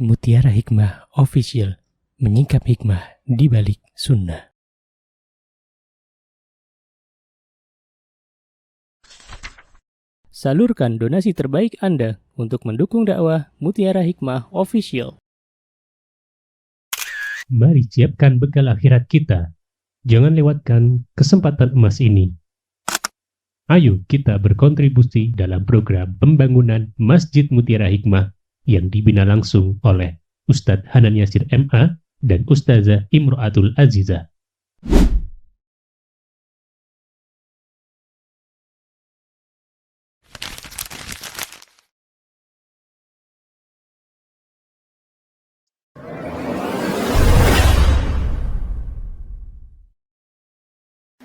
Mutiara Hikmah Official, menyingkap hikmah di balik sunnah. Salurkan donasi terbaik Anda untuk mendukung dakwah Mutiara Hikmah Official. Mari siapkan bekal akhirat kita. Jangan lewatkan kesempatan emas ini. Ayo kita berkontribusi dalam program pembangunan Masjid Mutiara Hikmah yang dibina langsung oleh Ustadz Hanan Yasir MA dan Ustazah Imro'atul Azizah.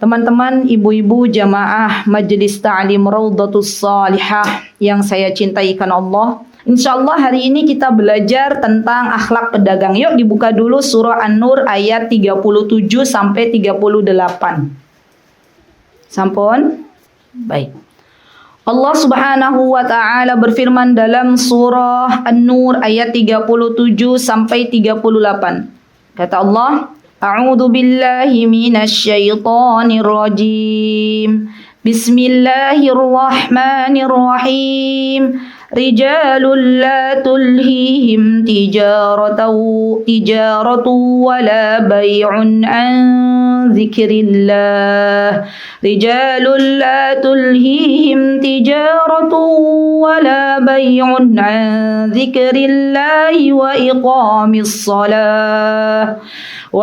Teman-teman, ibu-ibu jamaah Majelis Ta'lim Raudhatus Shalihah yang saya cintai karena Allah. Insyaallah hari ini kita belajar tentang akhlak pedagang. Yuk dibuka dulu surah An-Nur ayat 37 sampai 38. Sampun? Baik. Allah Subhanahu wa taala berfirman dalam surah An-Nur ayat 37 sampai 38. Kata Allah, A'udzu billahi minasy syaithanir rajim. Bismillahirrahmanirrahim. Rijalun la tulhihim tijaratu wala bay'un an dzikrillah. Rijalun la tulhihim tijaratu wala bay'un an dzikrillah wa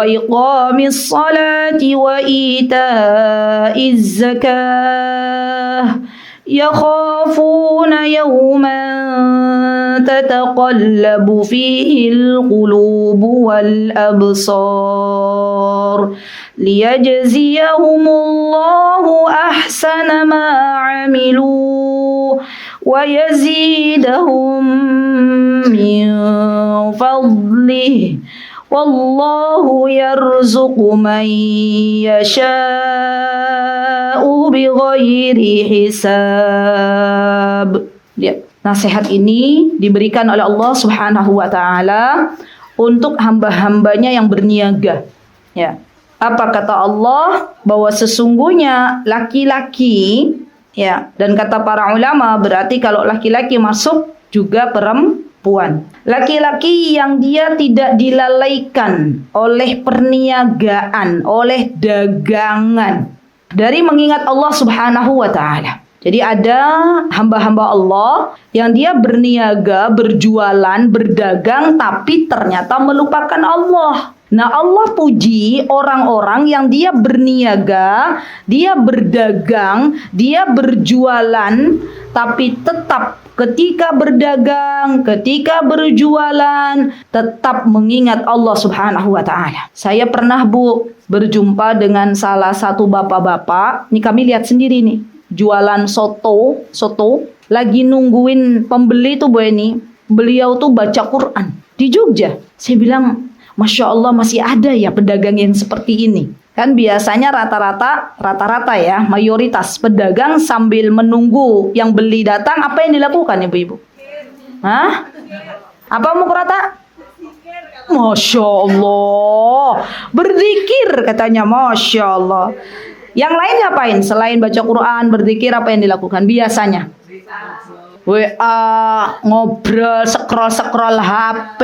iqamis salati wa ita'iz zakah yakhafuna yawman tataqallabu fihi al-qulubu wal absar liyajziyahumullahu ahsana ma 'amilu wa yazidahum min fadlihi wallahu yarzuqu man yasha'u bighairi hisab. Lihat, nasihat ini diberikan oleh Allah Subhanahu wa taala untuk hamba-hambanya yang berniaga. Ya. Apa kata Allah? Bahwa sesungguhnya laki-laki, ya, dan kata para ulama berarti kalau laki-laki masuk juga perempuan. Laki-laki yang dia tidak dilalaikan oleh perniagaan, oleh dagangan dari mengingat Allah Subhanahu wa taala. Jadi ada hamba-hamba Allah yang dia berniaga, berjualan, berdagang tapi ternyata melupakan Allah. Nah, Allah puji orang-orang yang dia berniaga, dia berdagang, dia berjualan tapi tetap ketika berdagang, ketika berjualan, tetap mengingat Allah Subhanahu wa taala. Saya pernah, Bu, berjumpa dengan salah satu bapak-bapak. Ini kami lihat sendiri nih, jualan soto, lagi nungguin pembeli tuh Bu ini. Beliau tuh baca Quran di Jogja. Saya bilang, Masya Allah masih ada ya pedagang yang seperti ini. Kan biasanya rata-rata ya, mayoritas pedagang sambil menunggu yang beli datang, apa yang dilakukan ibu-ibu? Hah? Apa mau rata? Masya Allah, berzikir katanya, Masya Allah. Yang lain ngapain? Selain baca Quran, berzikir, apa yang dilakukan biasanya? WA, ngobrol, scroll HP,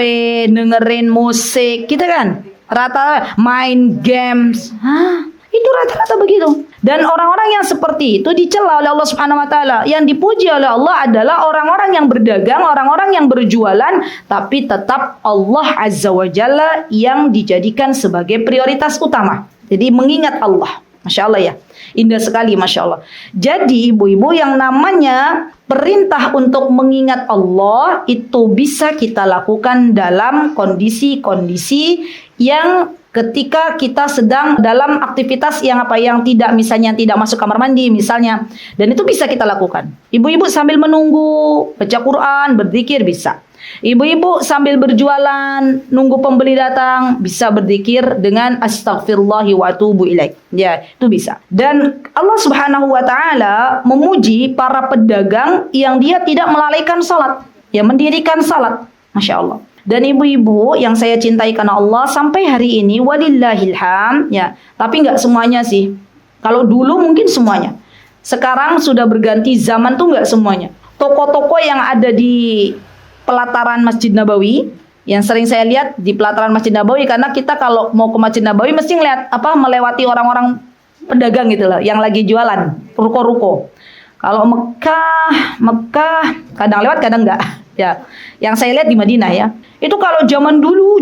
dengerin musik, gitu kan? Rata main games. Hah? Itu rata-rata begitu. Dan orang-orang yang seperti itu dicela oleh Allah Subhanahu wa taala. Yang dipuji oleh Allah adalah orang-orang yang berdagang, orang-orang yang berjualan, tapi tetap Allah Azza wa Jalla yang dijadikan sebagai prioritas utama. Jadi mengingat Allah. Masya Allah ya. Indah sekali, Masya Allah. Jadi ibu-ibu, yang namanya perintah untuk mengingat Allah itu bisa kita lakukan dalam kondisi-kondisi yang ketika kita sedang dalam aktivitas yang tidak, misalnya tidak masuk kamar mandi misalnya, dan itu bisa kita lakukan. Ibu-ibu sambil menunggu baca Quran, berzikir bisa. Ibu-ibu sambil berjualan, nunggu pembeli datang, bisa berzikir dengan astaghfirullahi wa atubu ilaih. Ya, itu bisa. Dan Allah Subhanahu wa taala memuji para pedagang yang dia tidak melalaikan salat, ya, mendirikan salat. Masya Allah. Dan ibu-ibu yang saya cintai karena Allah sampai hari ini walillahilham ya, tapi nggak semuanya sih. Kalau dulu mungkin semuanya. Sekarang sudah berganti zaman tuh nggak semuanya. Toko-toko yang ada di pelataran Masjid Nabawi, yang sering saya lihat di pelataran Masjid Nabawi, karena kita kalau mau ke Masjid Nabawi mesti ngeliat melewati orang-orang pedagang gitu loh, yang lagi jualan, ruko-ruko. Kalau Mekah kadang lewat kadang enggak. Ya, yang saya lihat di Madinah ya. Itu kalau zaman dulu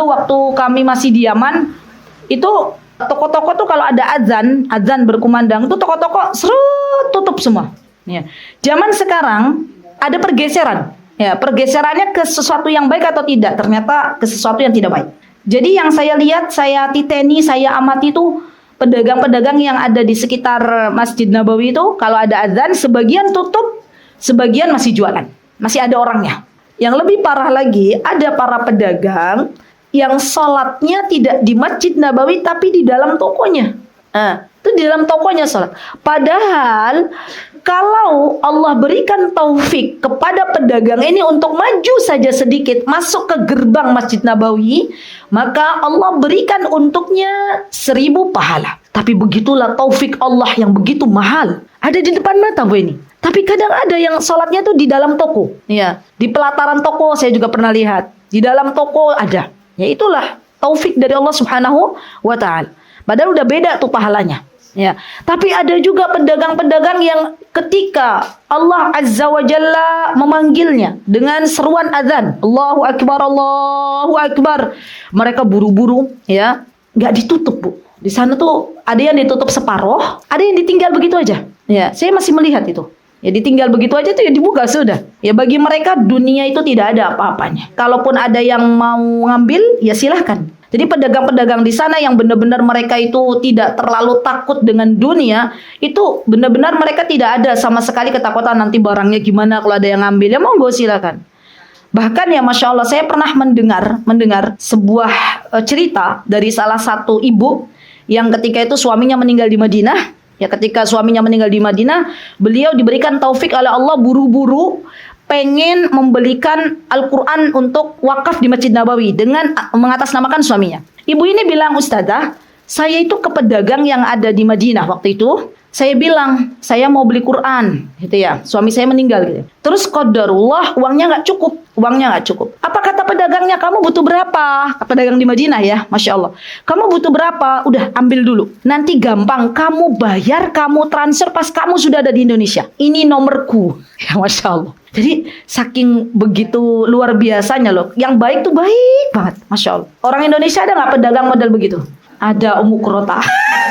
waktu kami masih di Yaman, itu toko-toko tuh kalau ada azan berkumandang, itu toko-toko serut tutup semua. Ya. Zaman sekarang ada pergeseran. Ya, pergeserannya ke sesuatu yang baik atau tidak, ternyata ke sesuatu yang tidak baik. Jadi yang saya lihat, saya titeni, saya amati itu pedagang-pedagang yang ada di sekitar Masjid Nabawi itu kalau ada azan sebagian tutup, sebagian masih jualan. Masih ada orangnya. Yang lebih parah lagi, ada para pedagang yang sholatnya tidak di Masjid Nabawi tapi di dalam tokonya. Itu di dalam tokonya sholat. Padahal kalau Allah berikan taufik kepada pedagang ini untuk maju saja sedikit masuk ke gerbang Masjid Nabawi, maka Allah berikan untuknya 1000 pahala. Tapi begitulah taufik Allah yang begitu mahal. Ada di depan mata Bu ini. Tapi kadang ada yang sholatnya tuh di dalam toko. Ya, di pelataran toko saya juga pernah lihat. Di dalam toko ada. Ya itulah taufik dari Allah Subhanahu wa Ta'ala. Padahal udah beda tuh pahalanya. Ya, tapi ada juga pedagang-pedagang yang ketika Allah Azza wa Jalla memanggilnya dengan seruan azan, Allahu Akbar, Allahu Akbar, mereka buru-buru, ya, nggak ditutup Bu. Di sana tuh ada yang ditutup separuh, ada yang ditinggal begitu aja. Ya, saya masih melihat itu. Ya ditinggal begitu aja tuh ya dibuka sudah. Ya bagi mereka dunia itu tidak ada apa-apanya. Kalaupun ada yang mau ngambil, ya silahkan. Jadi pedagang-pedagang di sana yang benar-benar mereka itu tidak terlalu takut dengan dunia, itu benar-benar mereka tidak ada sama sekali ketakutan nanti barangnya gimana kalau ada yang ngambil, ya monggo silakan. Bahkan ya Masya Allah, saya pernah mendengar sebuah cerita dari salah satu ibu yang ketika itu suaminya meninggal di Madinah. Ya ketika suaminya meninggal di Madinah, beliau diberikan taufik oleh Allah buru-buru pengen membelikan Al-Quran untuk wakaf di Masjid Nabawi dengan mengatasnamakan suaminya. Ibu ini bilang, Ustazah, saya itu ke pedagang yang ada di Madinah waktu itu. Saya bilang, saya mau beli Quran, gitu ya. Suami saya meninggal, gitu. Terus qadarullah, uangnya nggak cukup. Apa kata pedagangnya? Kamu butuh berapa? Pedagang di Madinah ya, Masya Allah. Kamu butuh berapa? Udah, ambil dulu. Nanti gampang, kamu bayar, kamu transfer pas kamu sudah ada di Indonesia. Ini nomorku, ya Masya Allah. Jadi saking begitu luar biasanya loh. Yang baik tuh baik banget, Masya Allah. Orang Indonesia ada nggak pedagang model begitu? Ada Ummu Kurota.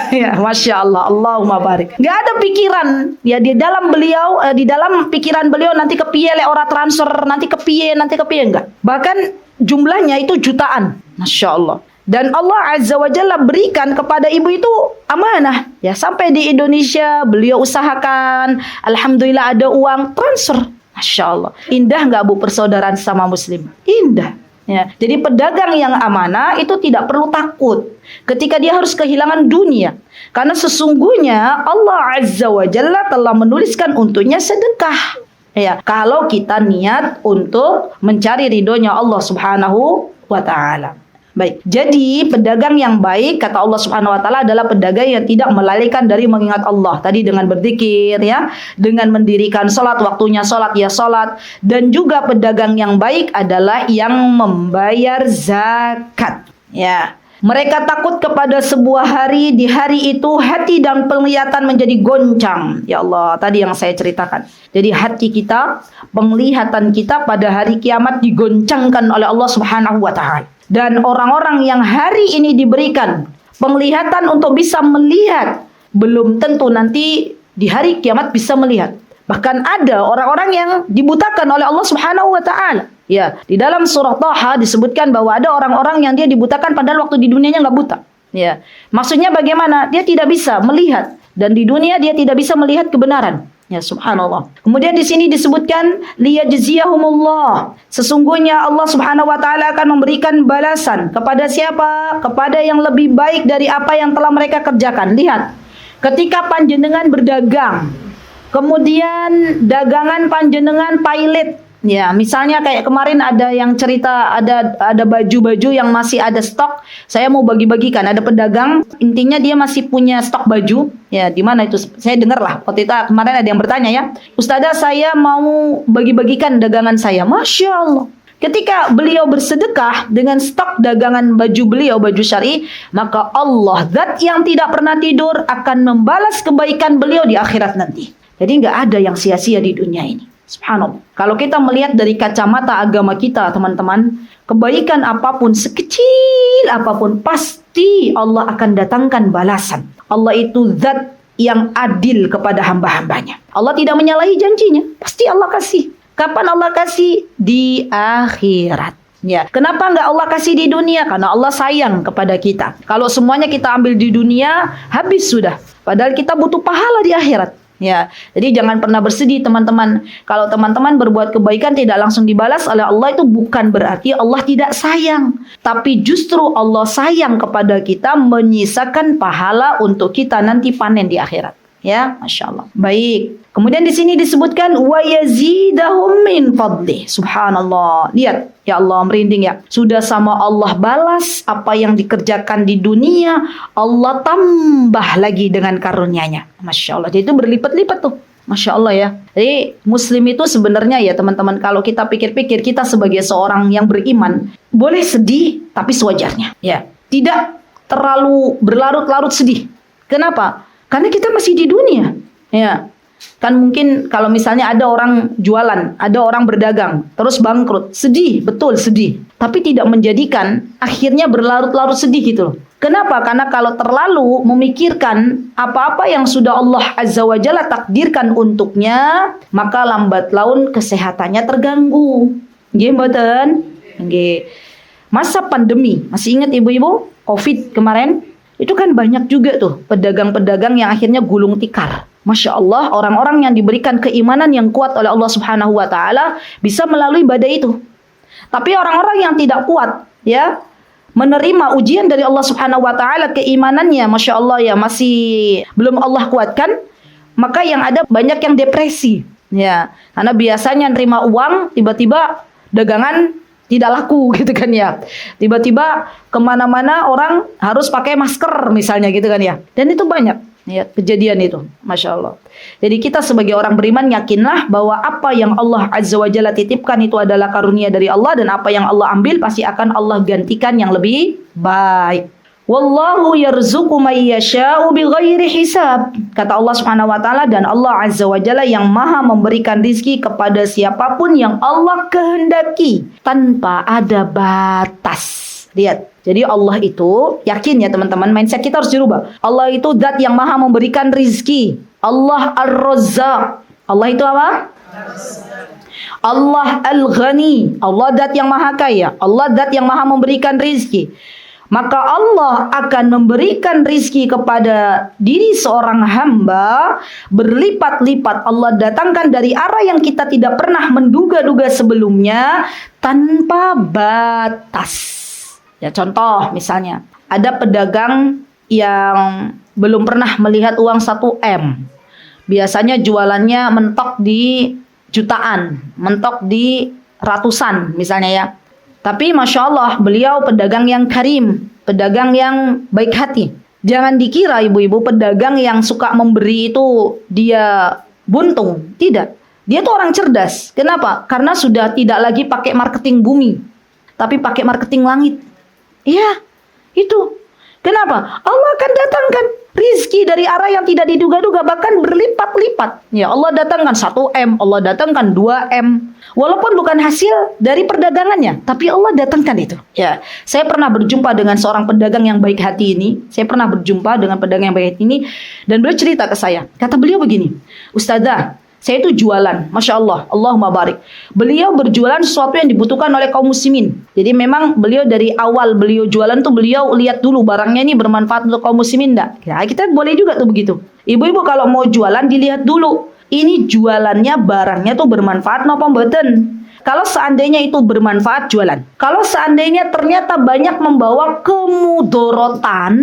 Ya, Masya Allah, Allahumma barik. Gak ada pikiran ya di dalam beliau, di dalam pikiran beliau nanti kepiye le ora transfer, nanti kepiye enggak. Bahkan jumlahnya itu jutaan, Masya Allah. Dan Allah Azza wa Jalla berikan kepada ibu itu amanah. Ya, sampai di Indonesia beliau usahakan, alhamdulillah ada uang transfer. Masya Allah. Indah nggak Bu persaudaraan sama Muslim? Indah. Ya, jadi pedagang yang amanah itu tidak perlu takut ketika dia harus kehilangan dunia. Karena sesungguhnya Allah Azza wa Jalla telah menuliskan untuknya sedekah. Ya, kalau kita niat untuk mencari ridhonya Allah Subhanahu wa Ta'ala. Baik, jadi pedagang yang baik kata Allah Subhanahu wa Ta'ala adalah pedagang yang tidak melalaikan dari mengingat Allah. Tadi dengan berzikir ya, dengan mendirikan sholat, waktunya sholat ya sholat. Dan juga pedagang yang baik adalah yang membayar zakat. Ya, mereka takut kepada sebuah hari, di hari itu hati dan penglihatan menjadi goncang. Ya Allah, tadi yang saya ceritakan. Jadi hati kita, penglihatan kita pada hari kiamat digoncangkan oleh Allah Subhanahu wa Ta'ala. Dan orang-orang yang hari ini diberikan penglihatan untuk bisa melihat, belum tentu nanti di hari kiamat bisa melihat. Bahkan ada orang-orang yang dibutakan oleh Allah Subhanahu wa Ta'ala. Ya, di dalam surah Taha disebutkan bahwa ada orang-orang yang dia dibutakan padahal waktu di dunianya nggak buta. Ya, maksudnya bagaimana? Dia tidak bisa melihat dan di dunia dia tidak bisa melihat kebenaran. Ya, subhanallah. Kemudian di sini disebutkan liyajziyahumullah. Sesungguhnya Allah Subhanahu wa Ta'ala akan memberikan balasan kepada siapa? Kepada yang lebih baik dari apa yang telah mereka kerjakan. Lihat, ketika panjenengan berdagang, kemudian dagangan panjenengan pailit, Ya, misalnya kayak kemarin ada yang cerita ada baju-baju yang masih ada stok, saya mau bagi-bagikan. Ada pedagang, intinya dia masih punya stok baju. Ya, di mana itu? Saya dengar lah. Waktu itu kemarin ada yang bertanya ya, Ustazah saya mau bagi-bagikan dagangan saya. Masya Allah. Ketika beliau bersedekah dengan stok dagangan baju beliau, baju syar'i, maka Allah, zat yang tidak pernah tidur, akan membalas kebaikan beliau di akhirat nanti. Jadi nggak ada yang sia-sia di dunia ini. Subhanallah. Kalau kita melihat dari kacamata agama kita, teman-teman, kebaikan apapun, sekecil apapun, pasti Allah akan datangkan balasan. Allah itu zat yang adil kepada hamba-hambanya. Allah tidak menyalahi janjinya. Pasti Allah kasih. Kapan Allah kasih? Di akhirat. Ya, kenapa nggak Allah kasih di dunia? Karena Allah sayang kepada kita. Kalau semuanya kita ambil di dunia, habis sudah. Padahal kita butuh pahala di akhirat. Ya, jadi jangan pernah bersedih teman-teman. Kalau teman-teman berbuat kebaikan tidak langsung dibalas oleh Allah, itu bukan berarti Allah tidak sayang. Tapi justru Allah sayang kepada kita, menyisakan pahala untuk kita nanti panen di akhirat. Ya, Masya Allah. Baik. Kemudian di sini disebutkan wa yazidahum min fadli. Subhanallah. Lihat, ya Allah, merinding ya. Sudah sama Allah balas apa yang dikerjakan di dunia, Allah tambah lagi dengan karunia-Nya. Masya Allah. Jadi itu berlipat-lipat tuh. Masya Allah ya. Jadi Muslim itu sebenarnya ya teman-teman, kalau kita pikir-pikir, kita sebagai seorang yang beriman boleh sedih tapi sewajarnya. Ya, tidak terlalu berlarut-larut sedih. Kenapa? Karena kita masih di dunia. Ya. Kan mungkin kalau misalnya ada orang jualan, ada orang berdagang, terus bangkrut, sedih, betul sedih. Tapi tidak menjadikan akhirnya berlarut-larut sedih gitu loh. Kenapa? Karena kalau terlalu memikirkan apa-apa yang sudah Allah Azza wa Jalla takdirkan untuknya, maka lambat laun kesehatannya terganggu. Nggih mboten? Nggih. Masa pandemi, masih ingat ibu-ibu? Covid kemarin? Itu kan banyak juga tuh pedagang-pedagang yang akhirnya gulung tikar. Masya Allah, orang-orang yang diberikan keimanan yang kuat oleh Allah Subhanahu wa Ta'ala bisa melalui badai itu. Tapi orang-orang yang tidak kuat, ya, menerima ujian dari Allah Subhanahu wa Ta'ala, keimanannya, Masya Allah ya, masih belum Allah kuatkan, maka yang ada banyak yang depresi. Ya, karena biasanya nerima uang, tiba-tiba dagangan tidak laku gitu kan ya. Tiba-tiba kemana-mana orang harus pakai masker misalnya gitu kan ya. Dan itu banyak ya kejadian itu. Masya Allah. Jadi kita sebagai orang beriman yakinlah bahwa apa yang Allah Azza wa Jalla titipkan itu adalah karunia dari Allah. Dan apa yang Allah ambil pasti akan Allah gantikan yang lebih baik. Wallahu yarzuqu may yasha'u bighairi hisab. Kata Allah Subhanahu wa Ta'ala, dan Allah Azza wa Jalla yang maha memberikan rizki kepada siapapun yang Allah kehendaki tanpa ada batas. Lihat, jadi Allah itu, yakin ya teman-teman, mindset kita harus dirubah. Allah itu zat yang maha memberikan rizki. Allah Ar-Razzaq. Allah itu apa? Allah Al-Ghani. Allah zat yang maha kaya. Allah zat yang maha memberikan rizki. Maka Allah akan memberikan rizki kepada diri seorang hamba berlipat-lipat. Allah datangkan dari arah yang kita tidak pernah menduga-duga sebelumnya tanpa batas. Ya, contoh misalnya, ada pedagang yang belum pernah melihat uang 1 M. Biasanya jualannya mentok di jutaan, mentok di ratusan misalnya ya. Tapi Masya Allah, beliau pedagang yang karim, pedagang yang baik hati. Jangan dikira ibu-ibu pedagang yang suka memberi itu dia buntung. Tidak. Dia tuh orang cerdas. Kenapa? Karena sudah tidak lagi pakai marketing bumi, tapi pakai marketing langit. Iya, itu. Kenapa? Allah akan datangkan rizki dari arah yang tidak diduga-duga, bahkan berlipat-lipat. Ya, Allah datangkan 1 M, Allah datangkan 2 M. Walaupun bukan hasil dari perdagangannya, tapi Allah datangkan itu. Ya, saya pernah berjumpa dengan seorang pedagang yang baik hati ini. Saya pernah berjumpa dengan pedagang yang baik hati ini, dan beliau cerita ke saya. Kata beliau begini, Ustazah, saya itu jualan, Masya Allah, Allahumma barik. Beliau berjualan sesuatu yang dibutuhkan oleh kaum muslimin. Jadi memang beliau dari awal beliau jualan tuh beliau lihat dulu barangnya ini bermanfaat untuk kaum muslimin enggak. Ya, kita boleh juga tuh begitu. Ibu-ibu kalau mau jualan dilihat dulu. Ini jualannya barangnya tuh bermanfaat napa mboten. Kalau seandainya itu bermanfaat jualan. Kalau seandainya ternyata banyak membawa kemudorotan,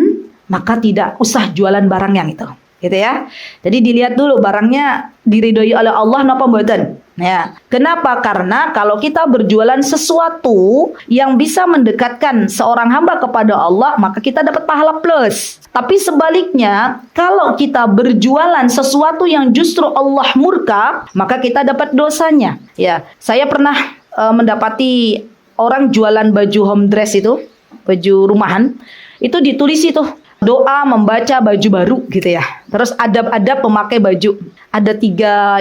maka tidak usah jualan barang yang itu. Gitu ya. Jadi dilihat dulu barangnya diridhoi oleh Allah napa mboten. Ya, kenapa? Karena kalau kita berjualan sesuatu yang bisa mendekatkan seorang hamba kepada Allah, maka kita dapat pahala plus. Tapi sebaliknya, kalau kita berjualan sesuatu yang justru Allah murka, maka kita dapat dosanya. Ya, saya pernah mendapati orang jualan baju home dress itu, baju rumahan, itu ditulis itu doa membaca baju baru gitu ya. Terus adab-adab pemakai baju. Ada tiga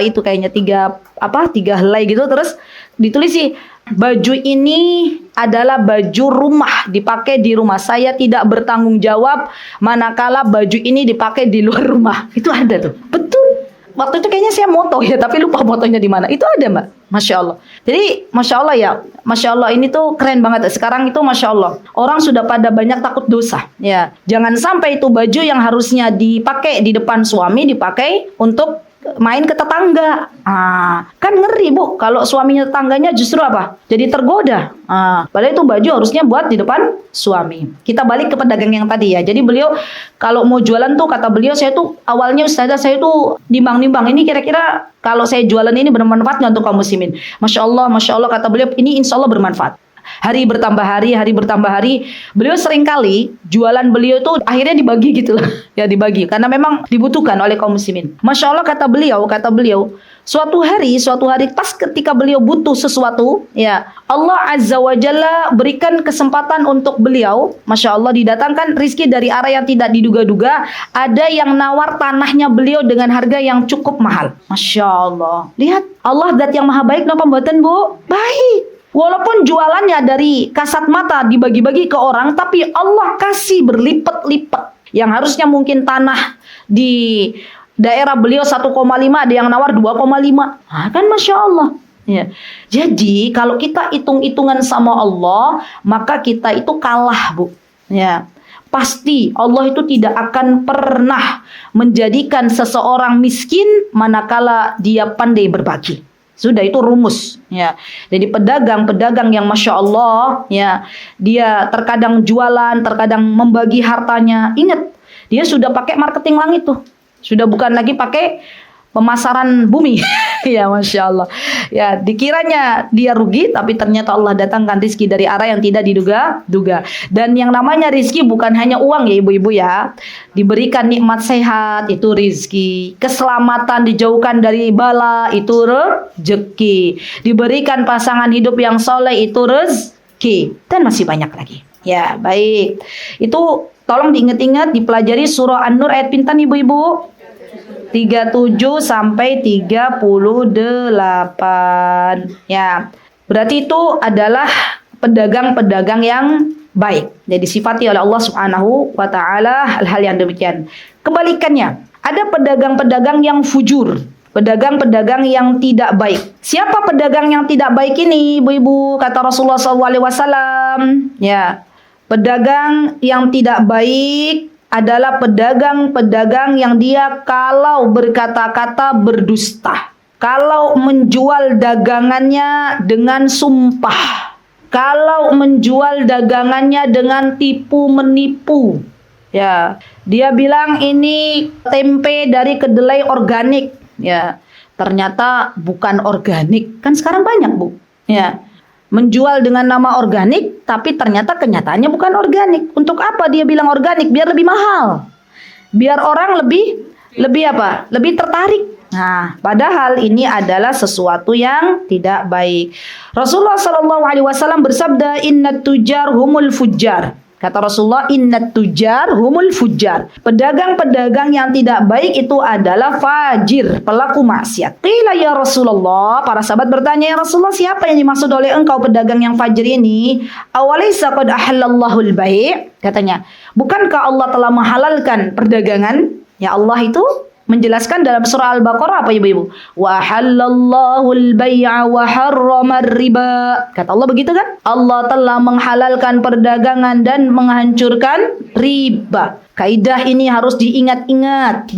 helai gitu. Terus ditulis sih, baju ini adalah baju rumah, dipakai di rumah. Saya tidak bertanggung jawab manakala baju ini dipakai di luar rumah. Itu ada tuh. Betul. Waktu itu kayaknya saya moto ya, tapi lupa motonya di mana. Itu ada, Mbak. Masya Allah. Jadi, Masya Allah ya. Masya Allah, ini tuh keren banget. Sekarang itu Masya Allah. Orang sudah pada banyak takut dosa. Ya, jangan sampai itu baju yang harusnya dipakai di depan suami, dipakai untuk main ke tetangga. Kan ngeri, Bu. Kalau suaminya tetangganya justru apa? Jadi tergoda. Padahal itu baju harusnya buat di depan suami. Kita balik ke pedagang yang tadi ya. Jadi beliau kalau mau jualan tuh, kata beliau, saya tuh awalnya Ustazah, saya tuh nimbang-nimbang. Ini kira-kira kalau saya jualan ini bermanfaat nggak untuk kaum muslimin? Masya Allah kata beliau, ini insya Allah bermanfaat. Hari bertambah hari. Beliau seringkali jualan beliau itu akhirnya dibagi gitu lah. Ya dibagi. Karena memang dibutuhkan oleh kaum muslimin. Masya Allah kata beliau, suatu hari pas ketika beliau butuh sesuatu, ya Allah Azza wa Jalla berikan kesempatan untuk beliau. Masya Allah, didatangkan rizki dari arah yang tidak diduga-duga. Ada yang nawar tanahnya beliau dengan harga yang cukup mahal. Masya Allah. Lihat, Allah zat yang maha baik, napa mboten, Bu? Baik. Walaupun jualannya dari kasat mata dibagi-bagi ke orang, tapi Allah kasih berlipat-lipat. Yang harusnya mungkin tanah di daerah beliau 1,5, ada yang nawar 2,5. Kan Masya Allah. Ya. Jadi kalau kita hitung-hitungan sama Allah, maka kita itu kalah, Bu. Ya. Pasti Allah itu tidak akan pernah menjadikan seseorang miskin manakala dia pandai berbagi. Sudah, itu rumus ya. Jadi pedagang yang Masya Allah ya, dia terkadang jualan, terkadang membagi hartanya. Ingat, dia sudah pakai marketing langit tuh. Sudah bukan lagi pakai pemasaran bumi. Ya Masya Allah. Ya, dikiranya dia rugi, tapi ternyata Allah datangkan rizki dari arah yang tidak diduga-duga. Dan yang namanya rizki bukan hanya uang ya ibu-ibu ya. Diberikan nikmat sehat, itu rizki. Keselamatan, dijauhkan dari bala, itu rezeki. Diberikan pasangan hidup yang soleh, itu rezeki. Dan masih banyak lagi. Ya, baik. Itu tolong diingat-ingat, dipelajari surah An-Nur ayat pintan ibu-ibu. 37 sampai 38. Ya. Berarti itu adalah pedagang-pedagang yang baik. Jadi sifati oleh Allah Subhanahu wa taala hal-hal yang demikian. Kebalikannya, ada pedagang-pedagang yang fujur, pedagang-pedagang yang tidak baik. Siapa pedagang yang tidak baik ini, ibu-ibu? Kata Rasulullah SAW, ya. Pedagang yang tidak baik adalah pedagang-pedagang yang dia kalau berkata-kata berdusta, kalau menjual dagangannya dengan sumpah, kalau menjual dagangannya dengan tipu menipu. Ya, dia bilang ini tempe dari kedelai organik. Ya, ternyata bukan organik. Kan sekarang banyak, Bu. Ya. Menjual dengan nama organik, tapi ternyata kenyataannya bukan organik. Untuk apa dia bilang organik? Biar lebih mahal. Biar orang lebih apa? Lebih tertarik. Nah, padahal ini adalah sesuatu yang tidak baik. Rasulullah SAW bersabda, "Innat tujar humul fujjar." Kata Rasulullah, "Innat tujar humul fujjar." Pedagang-pedagang yang tidak baik itu adalah fajir, pelaku maksiat. Qila ya Rasulullah, para sahabat bertanya, "Ya Rasulullah, siapa yang dimaksud oleh engkau pedagang yang fajir ini?" "Awalaysa qad ahallallahu al-bai'?" Katanya, "Bukankah Allah telah menghalalkan perdagangan?" Ya, Allah itu menjelaskan dalam surah Al-Baqarah apa ibu-ibu? Wa halallahu al-bai'a wa harrama riba. Kata Allah begitu kan? Allah telah menghalalkan perdagangan dan menghancurkan riba. Kaidah ini harus diingat-ingat.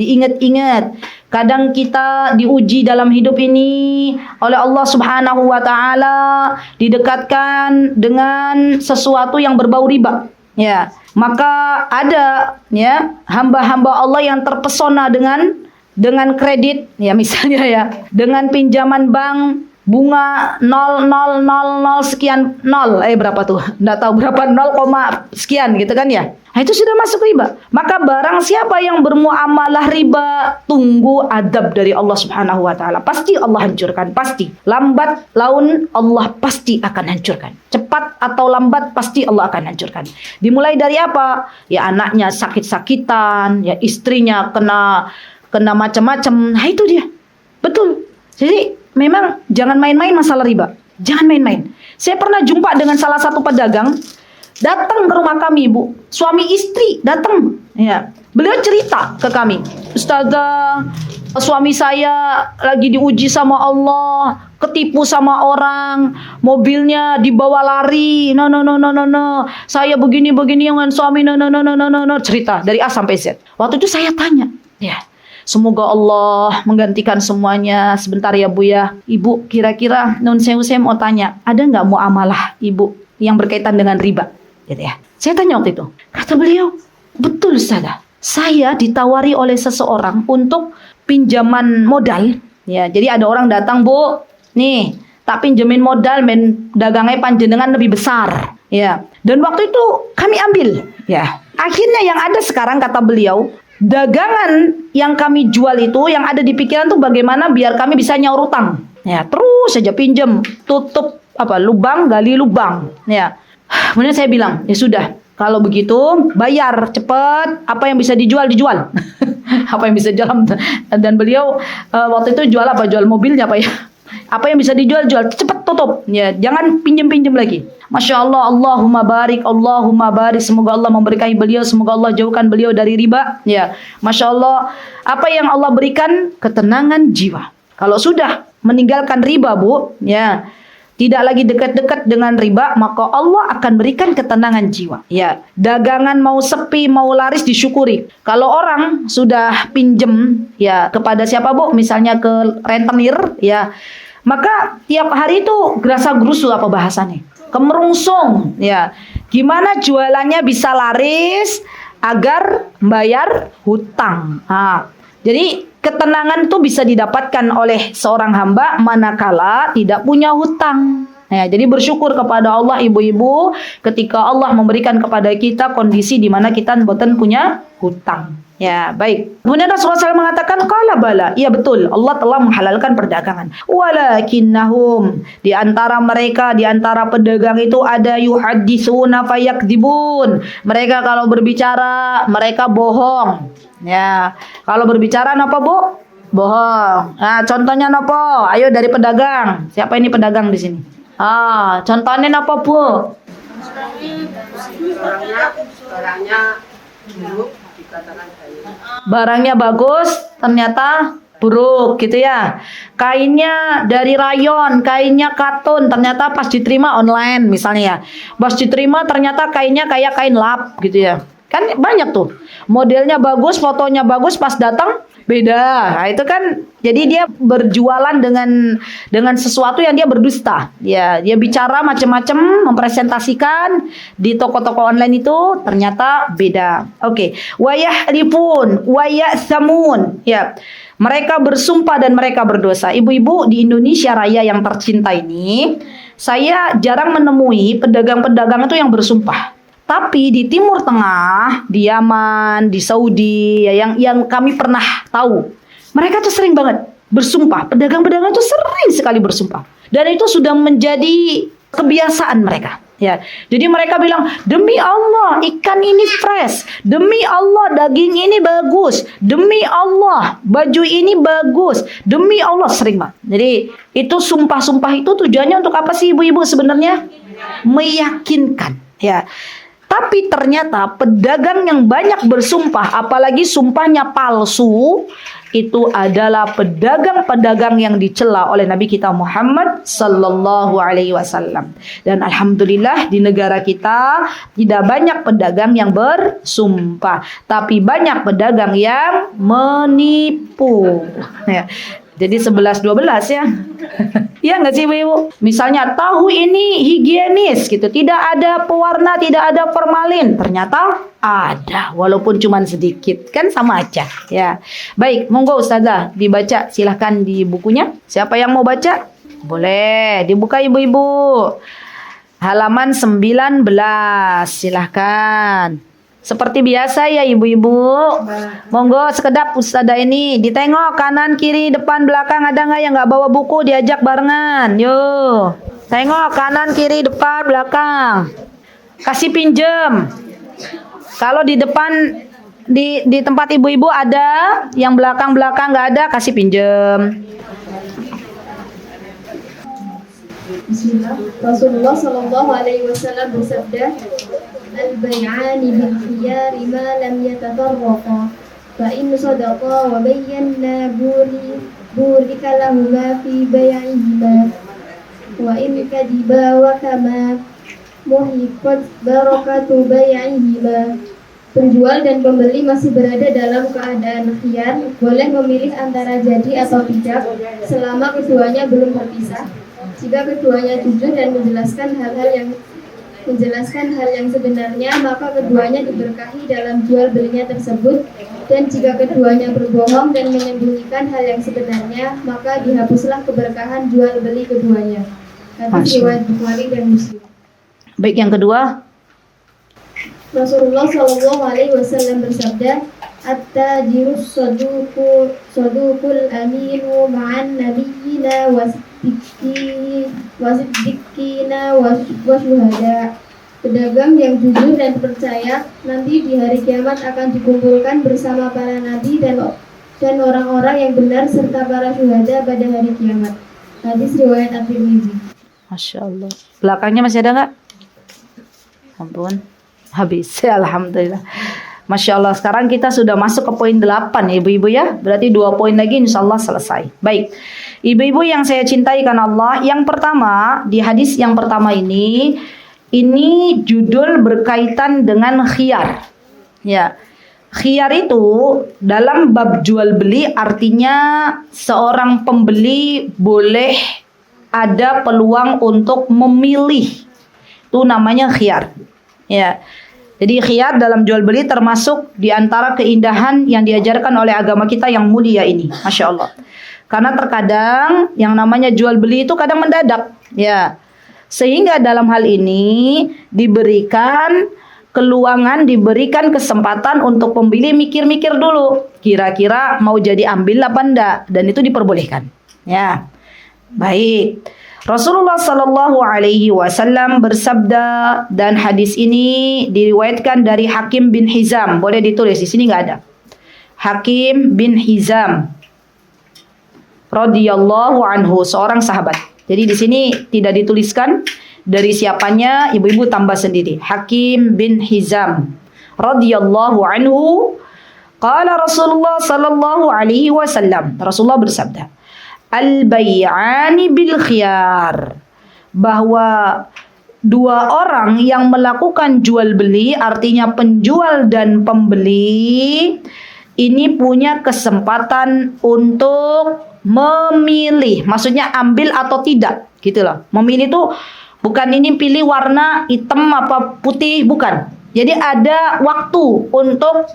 Kadang kita diuji dalam hidup ini oleh Allah Subhanahu wa taala, didekatkan dengan sesuatu yang berbau riba. Ya, maka ada ya hamba-hamba Allah yang terpesona dengan kredit, ya misalnya ya, dengan pinjaman bank bunga 0,000 sekian nol, berapa tuh? Nggak tahu berapa 0, sekian gitu kan ya. Nah, itu sudah masuk riba. Maka barang siapa yang bermuamalah riba, tunggu adab dari Allah Subhanahu wa taala. Pasti Allah hancurkan, pasti. Lambat laun Allah pasti akan hancurkan. Cepat atau lambat pasti Allah akan hancurkan. Dimulai dari apa? Ya anaknya sakit-sakitan, ya istrinya kena macam-macam. Nah, itu dia. Betul. Jadi memang jangan main-main masalah riba. Jangan main-main. Saya pernah jumpa dengan salah satu pedagang, datang ke rumah kami, Bu. Suami istri datang. Ya. Beliau cerita ke kami, Ustazah, suami saya lagi diuji sama Allah, ketipu sama orang, mobilnya dibawa lari. No. Saya begini dengan suami. No. Cerita dari A sampai Z. Waktu itu saya tanya, ya. Semoga Allah menggantikan semuanya. Sebentar ya Bu ya. Ibu kira-kira nun sewu saya mau tanya, ada nggak muamalah Ibu yang berkaitan dengan riba? Gitu ya. Saya tanya waktu itu. Kata beliau, betul Ustazah. Saya ditawari oleh seseorang untuk pinjaman modal. Ya, jadi ada orang datang, Bu, nih, tak pinjemin modal, dagangnya panjenengan lebih besar. Ya. Dan waktu itu kami ambil. Ya. Akhirnya yang ada sekarang, kata beliau, dagangan yang kami jual itu, yang ada di pikiran tuh bagaimana biar kami bisa nyaur utang. Ya, terus saja pinjam, tutup lubang, gali lubang. Ya. Kemudian saya bilang, ya sudah, kalau begitu bayar cepat, apa yang bisa dijual. Apa yang bisa jual. Dan beliau waktu itu jual apa? Jual mobilnya apa ya? Apa yang bisa dijual, cepat tutup. Ya, jangan pinjam lagi. Masya Allah, Allahumma barik, semoga Allah memberkahi beliau, semoga Allah jauhkan beliau dari riba. Ya, Masya Allah, apa yang Allah berikan? Ketenangan jiwa. Kalau sudah meninggalkan riba, Bu, ya, tidak lagi dekat-dekat dengan riba, maka Allah akan berikan ketenangan jiwa. Ya, dagangan mau sepi, mau laris disyukuri. Kalau orang sudah pinjem ya kepada siapa, Bu? Misalnya ke rentenir, ya. Maka tiap hari itu gerasa-gerusu apa bahasanya? Kemerungsung, ya. Gimana jualannya bisa laris agar bayar hutang. Nah, jadi ketenangan itu bisa didapatkan oleh seorang hamba manakala tidak punya hutang. Ya, jadi bersyukur kepada Allah ibu-ibu ketika Allah memberikan kepada kita kondisi di mana kita mboten punya hutang. Ya, baik. Kemudian Rasulullah SAW mengatakan, qala bala. Iya betul, Allah telah menghalalkan perdagangan. Walakinnahum, di antara mereka, di antara pedagang itu ada yuhadditsuna fayakdzibun. Mereka kalau berbicara, mereka bohong. Ya, kalau berbicara apa, Bu? Bohong. Nah, contohnya apa? Ayo dari pedagang. Siapa ini pedagang di sini? Contohnya apa, Bu? Barangnya bagus, ternyata buruk gitu ya. Kainnya dari rayon, kainnya katun, ternyata pas diterima online misalnya ya. Pas diterima ternyata kainnya kayak kain lap gitu ya. Kan banyak tuh. Modelnya bagus, fotonya bagus, pas datang beda. Nah, itu kan jadi dia berjualan dengan sesuatu yang dia berdusta. Ya, dia bicara macam-macam, mempresentasikan di toko-toko online itu ternyata beda. Oke. Wayahlifun, wayasamun. Ya. Mereka bersumpah dan mereka berdosa. Ibu-ibu di Indonesia Raya yang tercinta ini, saya jarang menemui pedagang-pedagang itu yang bersumpah. Tapi di Timur Tengah, di Yaman, di Saudi, ya, yang kami pernah tahu, mereka tuh sering banget bersumpah. Pedagang-pedagang itu sering sekali bersumpah. Dan itu sudah menjadi kebiasaan mereka. Ya, jadi mereka bilang, demi Allah ikan ini fresh, demi Allah daging ini bagus, demi Allah baju ini bagus, demi Allah, sering banget. Jadi itu sumpah-sumpah itu tujuannya untuk apa sih ibu-ibu sebenarnya? Meyakinkan. Ya. Tapi ternyata pedagang yang banyak bersumpah, apalagi sumpahnya palsu, itu adalah pedagang-pedagang yang dicela oleh Nabi kita Muhammad sallallahu alaihi wasallam. Dan alhamdulillah di negara kita tidak banyak pedagang yang bersumpah, tapi banyak pedagang yang menipu. Ya. Jadi 11-12 ya. Iya nggak sih Ibu? Misalnya tahu ini higienis gitu, tidak ada pewarna, tidak ada formalin. Ternyata ada, walaupun cuma sedikit, kan sama aja. Ya, baik, monggo Ustazah dibaca, silahkan di bukunya. Siapa yang mau baca? Boleh, dibuka ibu-ibu. Halaman 19, silahkan. Seperti biasa ya ibu-ibu. Monggo sekedap Ustazah ini ditengok kanan, kiri, depan, belakang. Ada nggak yang nggak bawa buku diajak barengan? Yuk, tengok kanan, kiri, depan, belakang. Kasih pinjem. Kalau di depan di tempat ibu-ibu ada, yang belakang-belakang nggak ada, kasih pinjem. Bismillah. Rasulullah Shallallahu Alaihi Wasallam bersabda, al-bay'ani bil khiyari ma lam yatafarraqa, fa in sadaqa wa bayyana burika lahuma fi bay'ihima, wa in kadiba wa kama muhiqat barakatu bay'ihima. Penjual dan pembeli masih berada dalam keadaan khiyar, boleh memilih antara jadi atau tidak selama keduanya belum berpisah. Jika keduanya jujur dan menjelaskan hal yang sebenarnya, maka keduanya diberkahi dalam jual belinya tersebut. Dan jika keduanya berbohong dan menyembunyikan hal yang sebenarnya, maka dihapuslah keberkahan jual beli keduanya. Hadis riwayat Bukhari dan Muslim. Baik, yang kedua. Rasulullah Shallallahu Alaihi Wasallam bersabda, at-tajirus saduqul aminu ma'an nabiyina wasiddiqina wasyuhada. Pedagang yang jujur dan percaya nanti di hari kiamat akan dikumpulkan bersama para nabi dan orang-orang yang benar serta para syuhada pada hari kiamat. Hadis riwayat At-Tirmidzi. Masya Allah. Belakangnya masih ada nggak? Ampun, habis. Alhamdulillah. Masya Allah, sekarang kita sudah masuk ke poin 8 ibu-ibu ya. Berarti 2 poin lagi insya Allah selesai. Baik, ibu-ibu yang saya cintai karena Allah, yang pertama, di hadis yang pertama ini judul berkaitan dengan khiyar. Ya, khiyar itu dalam bab jual beli artinya seorang pembeli boleh ada peluang untuk memilih. Itu namanya khiyar. Ya. Jadi khiyar dalam jual beli termasuk di antara keindahan yang diajarkan oleh agama kita yang mulia ini. Masya Allah. Karena terkadang yang namanya jual beli itu kadang mendadak. Ya. Sehingga dalam hal ini diberikan keluangan, diberikan kesempatan untuk pembeli mikir-mikir dulu. Kira-kira mau jadi ambil apa enggak. Dan itu diperbolehkan. Ya. Baik. Rasulullah Sallallahu Alaihi Wasallam bersabda, dan hadis ini diriwayatkan dari Hakim bin Hizam. Boleh ditulis, di sini nggak ada. Hakim bin Hizam radhiyallahu anhu, seorang sahabat. Jadi di sini tidak dituliskan dari siapanya, ibu-ibu tambah sendiri. Hakim bin Hizam radhiyallahu anhu, qala Rasulullah Sallallahu Alaihi Wasallam. Rasulullah bersabda, al-bay'ani bil khiyar, bahwa dua orang yang melakukan jual beli, artinya penjual dan pembeli, ini punya kesempatan untuk memilih. Maksudnya ambil atau tidak, gitu loh. Memilih itu bukan ini pilih warna hitam apa putih, bukan. Jadi ada waktu untuk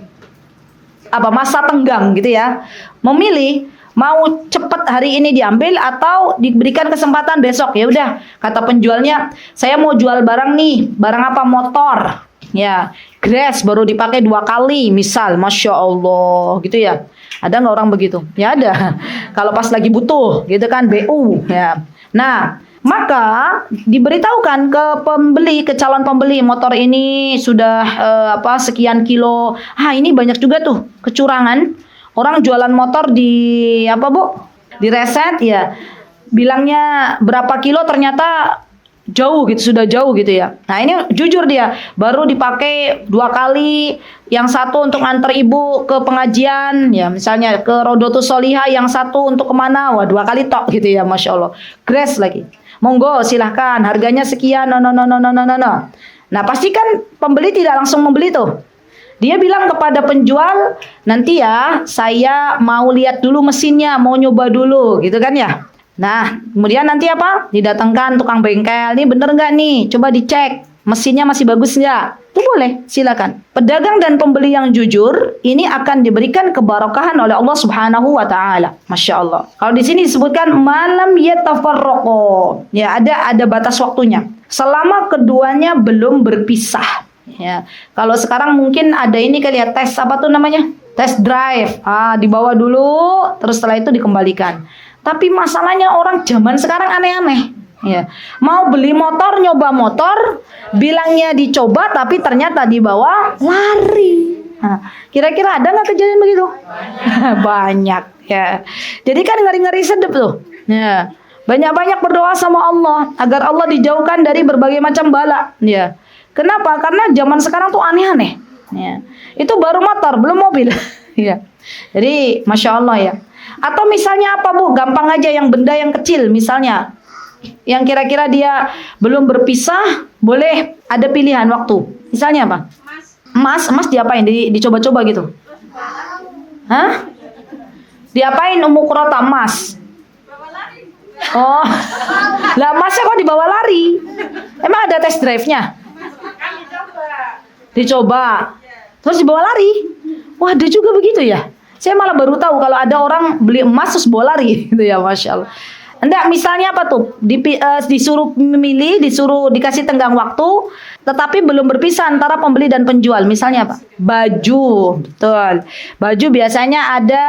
masa tenggang gitu ya. Memilih mau cepat hari ini diambil atau diberikan kesempatan besok. Ya udah, kata penjualnya, saya mau jual barang nih. Barang apa? Motor. Ya, grass baru dipakai 2 kali misal. Masya Allah gitu ya. Ada nggak orang begitu? Ya ada. Kalau pas lagi butuh gitu kan, BU ya. Nah, maka diberitahukan ke pembeli, ke calon pembeli, motor ini sudah sekian kilo. Ini banyak juga tuh kecurangan. Orang jualan motor di di reset ya, bilangnya berapa kilo, ternyata jauh gitu, sudah jauh gitu ya. Nah ini jujur dia, baru dipakai 2 kali, yang satu untuk antar ibu ke pengajian ya, misalnya ke Rodotus Solihah, yang satu untuk kemana, 2 kali tok gitu ya. Masya Allah, grass lagi, monggo silahkan, harganya sekian, no. Nah pasti kan pembeli tidak langsung membeli tuh. Dia bilang kepada penjual, nanti ya saya mau lihat dulu mesinnya, mau nyoba dulu gitu kan ya. Nah kemudian nanti didatangkan tukang bengkel, ini bener nggak nih, coba dicek Mesinnya masih bagus nggak? Itu boleh, silakan. Pedagang dan pembeli yang jujur ini akan diberikan keberkahan oleh Allah Subhanahu wa taala. Masya Allah. Kalau di sini disebutkan malam yatafarraqo. Ya, ada batas waktunya. Selama keduanya belum berpisah. Ya. Kalau sekarang mungkin ada ini kali ya, tes apa tuh namanya? Tes drive. Dibawa dulu, terus setelah itu dikembalikan. Tapi masalahnya orang zaman sekarang aneh-aneh. Ya, mau beli motor, nyoba motor, bilangnya dicoba, tapi ternyata dibawa lari. Kira-kira ada nggak kejadian begitu? Banyak ya. Jadi kan ngeri-ngeri sedep tuh. Ya, banyak-banyak berdoa sama Allah agar Allah dijauhkan dari berbagai macam bala. Ya, kenapa? Karena zaman sekarang tuh aneh-aneh. Ya, itu baru motor, belum mobil. Ya, jadi masya Allah ya. Atau misalnya apa Bu? Gampang aja yang benda yang kecil, misalnya. Yang kira-kira dia belum berpisah, boleh ada pilihan waktu. Misalnya apa? Emas diapain? Dicoba-coba gitu. Hah? Diapain Kurota emas? Oh, lah emasnya kok dibawa lari? Emang ada test drive-nya? Dicoba. Terus dibawa lari? Wah, ada juga begitu ya? Saya malah baru tahu kalau ada orang beli emas terus bawa lari gitu ya, Masya Allah. Enggak, misalnya apa tuh? Disuruh memilih, dikasih tenggang waktu, tetapi belum berpisah antara pembeli dan penjual. Misalnya apa? Baju, betul. Baju biasanya ada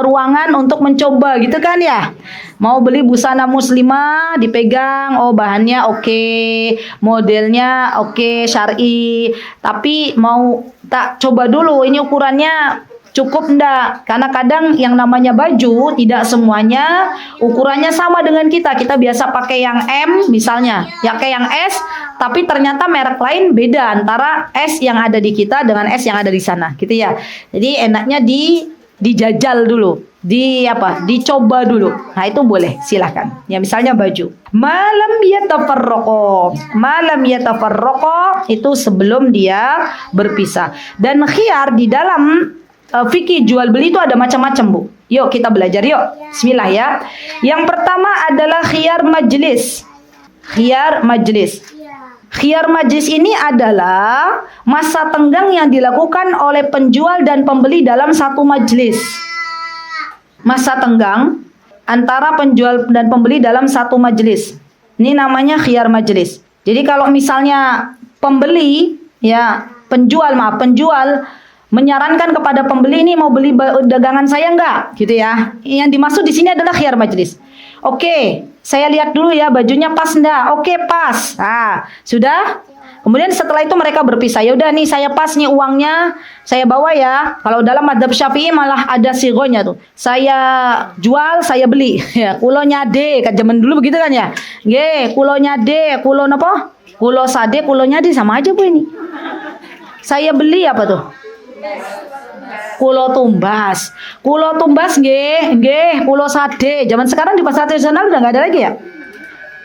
ruangan untuk mencoba gitu kan ya. Mau beli busana muslimah, dipegang, oh bahannya oke, modelnya oke, syar'i. Tapi mau tak coba dulu, ini ukurannya cukup enggak? Karena kadang yang namanya baju tidak semuanya ukurannya sama dengan kita. Kita biasa pakai yang M misalnya, ya kayak yang S, tapi ternyata merek lain beda antara S yang ada di kita dengan S yang ada di sana, gitu ya. Jadi enaknya dijajal dulu, dicoba dulu. Nah, itu boleh, silahkan. Ya misalnya baju. Malam yatafarraqo itu sebelum dia berpisah. Dan khiyar di dalam fikih jual beli itu ada macam-macam Bu. Yuk kita belajar yuk. Bismillah ya. Yang pertama adalah khiyar majlis. Khiyar majlis. Khiyar majlis ini adalah masa tenggang yang dilakukan oleh penjual dan pembeli dalam satu majlis. Masa tenggang antara penjual dan pembeli dalam satu majlis. Ini namanya khiyar majlis. Jadi kalau misalnya penjual menyarankan kepada pembeli, ini mau beli dagangan saya enggak, gitu ya. Yang dimaksud di sini adalah khiyar majlis. Oke, saya lihat dulu ya bajunya pas enggak? Oke, pas. Nah, sudah. Kemudian setelah itu mereka berpisah. Ya udah nih saya pas nih uangnya, saya bawa ya. Kalau dalam madzhab Syafi'i malah ada sigonya tuh. Saya jual, saya beli. Ya, kulo nyade, kan zaman dulu begitu kan ya. Nggih, kulo nyade, kulo napa? Kulo sade, kulo nyade sama aja Bu ini. Saya beli apa tuh? Kulo tumbas nggih, kulo sade. Zaman sekarang di pasar tradisional udah nggak ada lagi ya.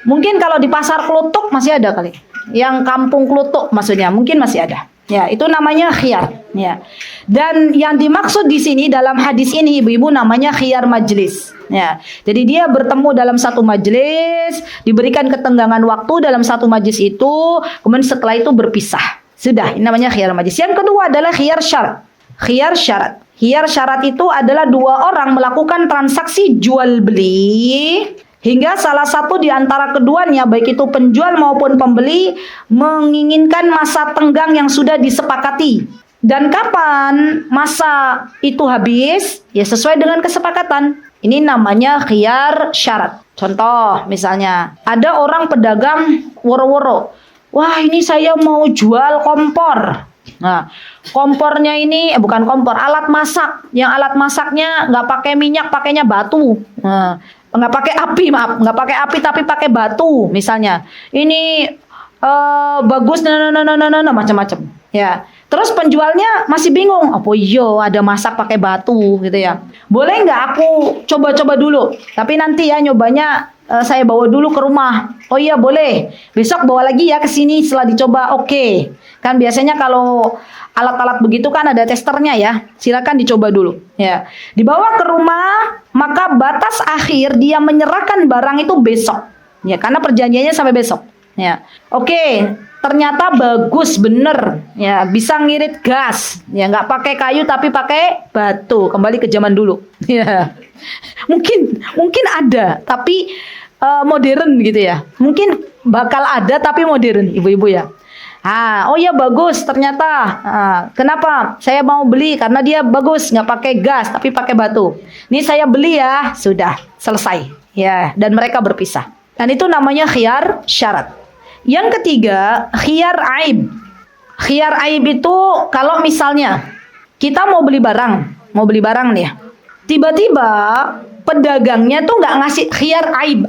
Mungkin kalau di pasar Klutuk masih ada kali. Yang kampung Klutuk maksudnya, mungkin masih ada. Ya, itu namanya khiyar. Ya. Dan yang dimaksud di sini dalam hadis ini ibu-ibu namanya khiyar majlis. Ya. Jadi dia bertemu dalam satu majlis, diberikan ketenggangan waktu dalam satu majlis itu, kemudian setelah itu berpisah. Sudah, ini namanya khiyar majlis. Yang kedua adalah khiyar syarat. Khiyar syarat. Khiyar syarat itu adalah dua orang melakukan transaksi jual beli hingga salah satu di antara keduanya, baik itu penjual maupun pembeli, menginginkan masa tenggang yang sudah disepakati. Dan kapan masa itu habis? Ya sesuai dengan kesepakatan. Ini namanya khiyar syarat. Contoh misalnya, ada orang pedagang woro-woro. Wah, ini saya mau jual kompor. Nah, kompornya ini bukan kompor, alat masak. Yang alat masaknya nggak pakai minyak, pakainya batu. Nah, nggak pakai api, maaf, nggak pakai api tapi pakai batu misalnya. Ini bagus, macam-macam. Ya. Terus penjualnya masih bingung, apa iya ada masak pakai batu gitu ya. Boleh nggak aku coba-coba dulu? Tapi nanti ya nyobanya saya bawa dulu ke rumah. Oh iya boleh. Besok bawa lagi ya ke sini setelah dicoba. Oke. Kan biasanya kalau alat-alat begitu kan ada testernya ya. Silakan dicoba dulu. Ya. Dibawa ke rumah, maka batas akhir dia menyerahkan barang itu besok. Ya, karena perjanjiannya sampai besok. Ya. Oke. ternyata bagus bener, ya bisa ngirit gas, ya nggak pakai kayu tapi pakai batu, kembali ke zaman dulu. Ya mungkin ada tapi modern gitu ya, mungkin bakal ada tapi modern ibu-ibu ya. Oh ya bagus ternyata. Kenapa saya mau beli? Karena dia bagus, nggak pakai gas tapi pakai batu. Ini saya beli ya, sudah selesai ya, dan mereka berpisah. Dan itu namanya khiyar syarat. Yang ketiga, khiyar aib. Khiyar aib itu kalau misalnya kita mau beli barang nih ya. Tiba-tiba pedagangnya tuh nggak ngasih khiyar aib,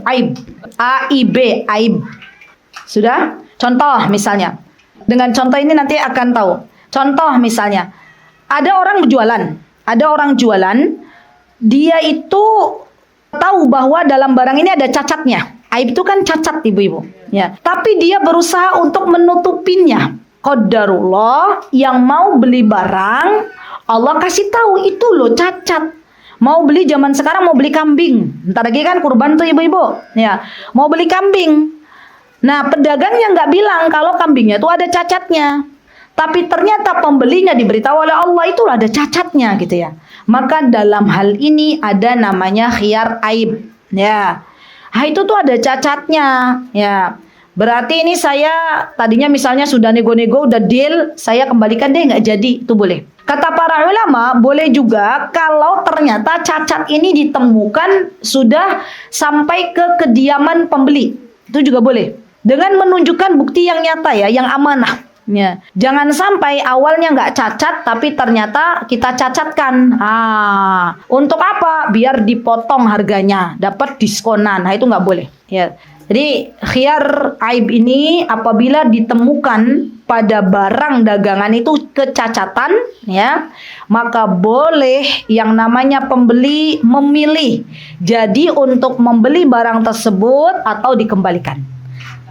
AIB, aib. Sudah? Contoh misalnya. Dengan contoh ini nanti akan tahu. Contoh misalnya, ada orang jualan, dia itu tahu bahwa dalam barang ini ada cacatnya. Aib itu kan cacat ibu-ibu, ya. Tapi dia berusaha untuk menutupinnya. Qadarullah, yang mau beli barang, Allah kasih tahu itu loh cacat. Mau beli zaman sekarang mau beli kambing, ntar lagi kan kurban tuh ibu-ibu, ya. Mau beli kambing. Nah pedagangnya nggak bilang kalau kambingnya tuh ada cacatnya. Tapi ternyata pembelinya diberitahu oleh Allah itu ada cacatnya gitu ya. Maka dalam hal ini ada namanya khiyar aib, ya. Itu tuh ada cacatnya, ya. Berarti ini saya tadinya misalnya sudah nego-nego, udah deal, saya kembalikan deh, nggak jadi, itu boleh. Kata para ulama, boleh juga kalau ternyata cacat ini ditemukan sudah sampai ke kediaman pembeli, itu juga boleh. Dengan menunjukkan bukti yang nyata ya, yang amanah. Ya. Jangan sampai awalnya nggak cacat tapi ternyata kita cacatkan. Untuk apa? Biar dipotong harganya, dapat diskonan. Nah itu nggak boleh. Ya. Jadi khiyar aib ini apabila ditemukan pada barang dagangan itu kecacatan, ya, maka boleh yang namanya pembeli memilih. Jadi untuk membeli barang tersebut atau dikembalikan.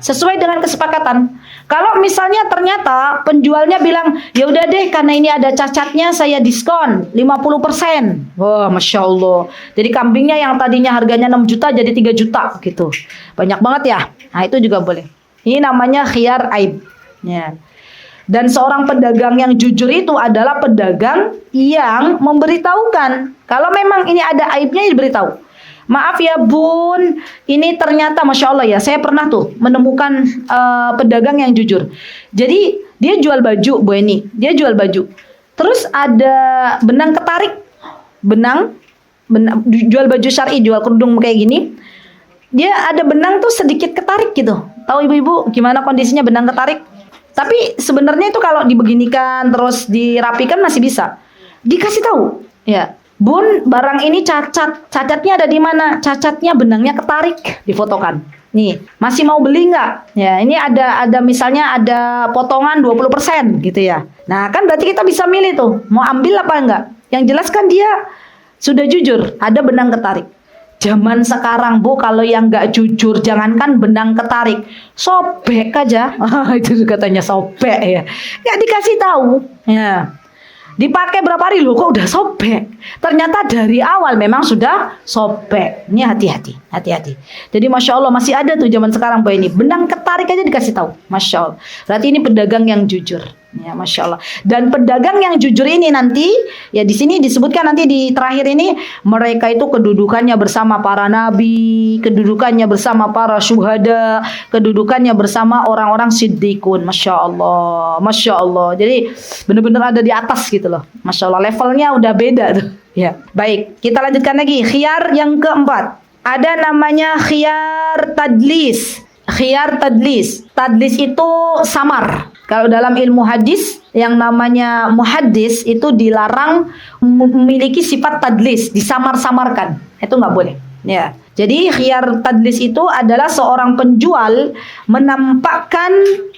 Sesuai dengan kesepakatan. Kalau misalnya ternyata penjualnya bilang, ya udah deh karena ini ada cacatnya saya diskon 50%. Wah, Masya Allah. Jadi kambingnya yang tadinya harganya 6 juta jadi 3 juta gitu. Banyak banget ya. Nah itu juga boleh. Ini namanya khiyar aib. Ya. Dan seorang pedagang yang jujur itu adalah pedagang yang memberitahukan. Kalau memang ini ada aibnya diberitahu. Maaf ya bun, ini ternyata Masya Allah ya, saya pernah tuh menemukan pedagang yang jujur. Jadi dia jual baju, Bu Eni, dia jual baju. Terus ada benang ketarik, benang jual baju syar'i, jual kerudung kayak gini. Dia ada benang tuh sedikit ketarik gitu. Tahu ibu-ibu gimana kondisinya benang ketarik? Tapi sebenarnya itu kalau dibeginikan terus dirapikan masih bisa. Dikasih tahu, ya. Bun, barang ini cacat. Cacatnya ada di mana? Cacatnya benangnya ketarik, difotokan. Nih, masih mau beli nggak? Ya, ini ada misalnya ada potongan 20% gitu ya. Nah, kan berarti kita bisa milih tuh, mau ambil apa enggak? Yang jelas kan dia sudah jujur, ada benang ketarik. Zaman sekarang Bu, kalau yang nggak jujur, jangankan benang ketarik, sobek aja. Itu katanya sobek ya. Nggak dikasih tahu. Ya. Dipakai berapa hari loh kok udah sobek. Ternyata dari awal memang sudah sobek. Ini hati-hati. Jadi Masya Allah masih ada tuh zaman sekarang Bu ini. Benang ketarik aja dikasih tahu. Masya Allah. Berarti ini pedagang yang jujur. Ya Masya Allah. Dan pedagang yang jujur ini nanti, ya di sini disebutkan nanti di terakhir ini, mereka itu kedudukannya bersama para nabi, kedudukannya bersama para syuhada, kedudukannya bersama orang-orang siddiqun. Masya Allah. Masya Allah. Jadi benar-benar ada di atas gitu loh. Masya Allah. Levelnya udah beda tuh. Ya. Baik. Kita lanjutkan lagi. Khiyar yang keempat. Ada namanya khiyar tadlis. Khiyar tadlis. Tadlis itu samar. Kalau dalam ilmu hadis yang namanya muhaddis itu dilarang memiliki sifat tadlis, disamar-samarkan. Itu nggak boleh. Ya. Jadi khiyar tadlis itu adalah seorang penjual menampakkan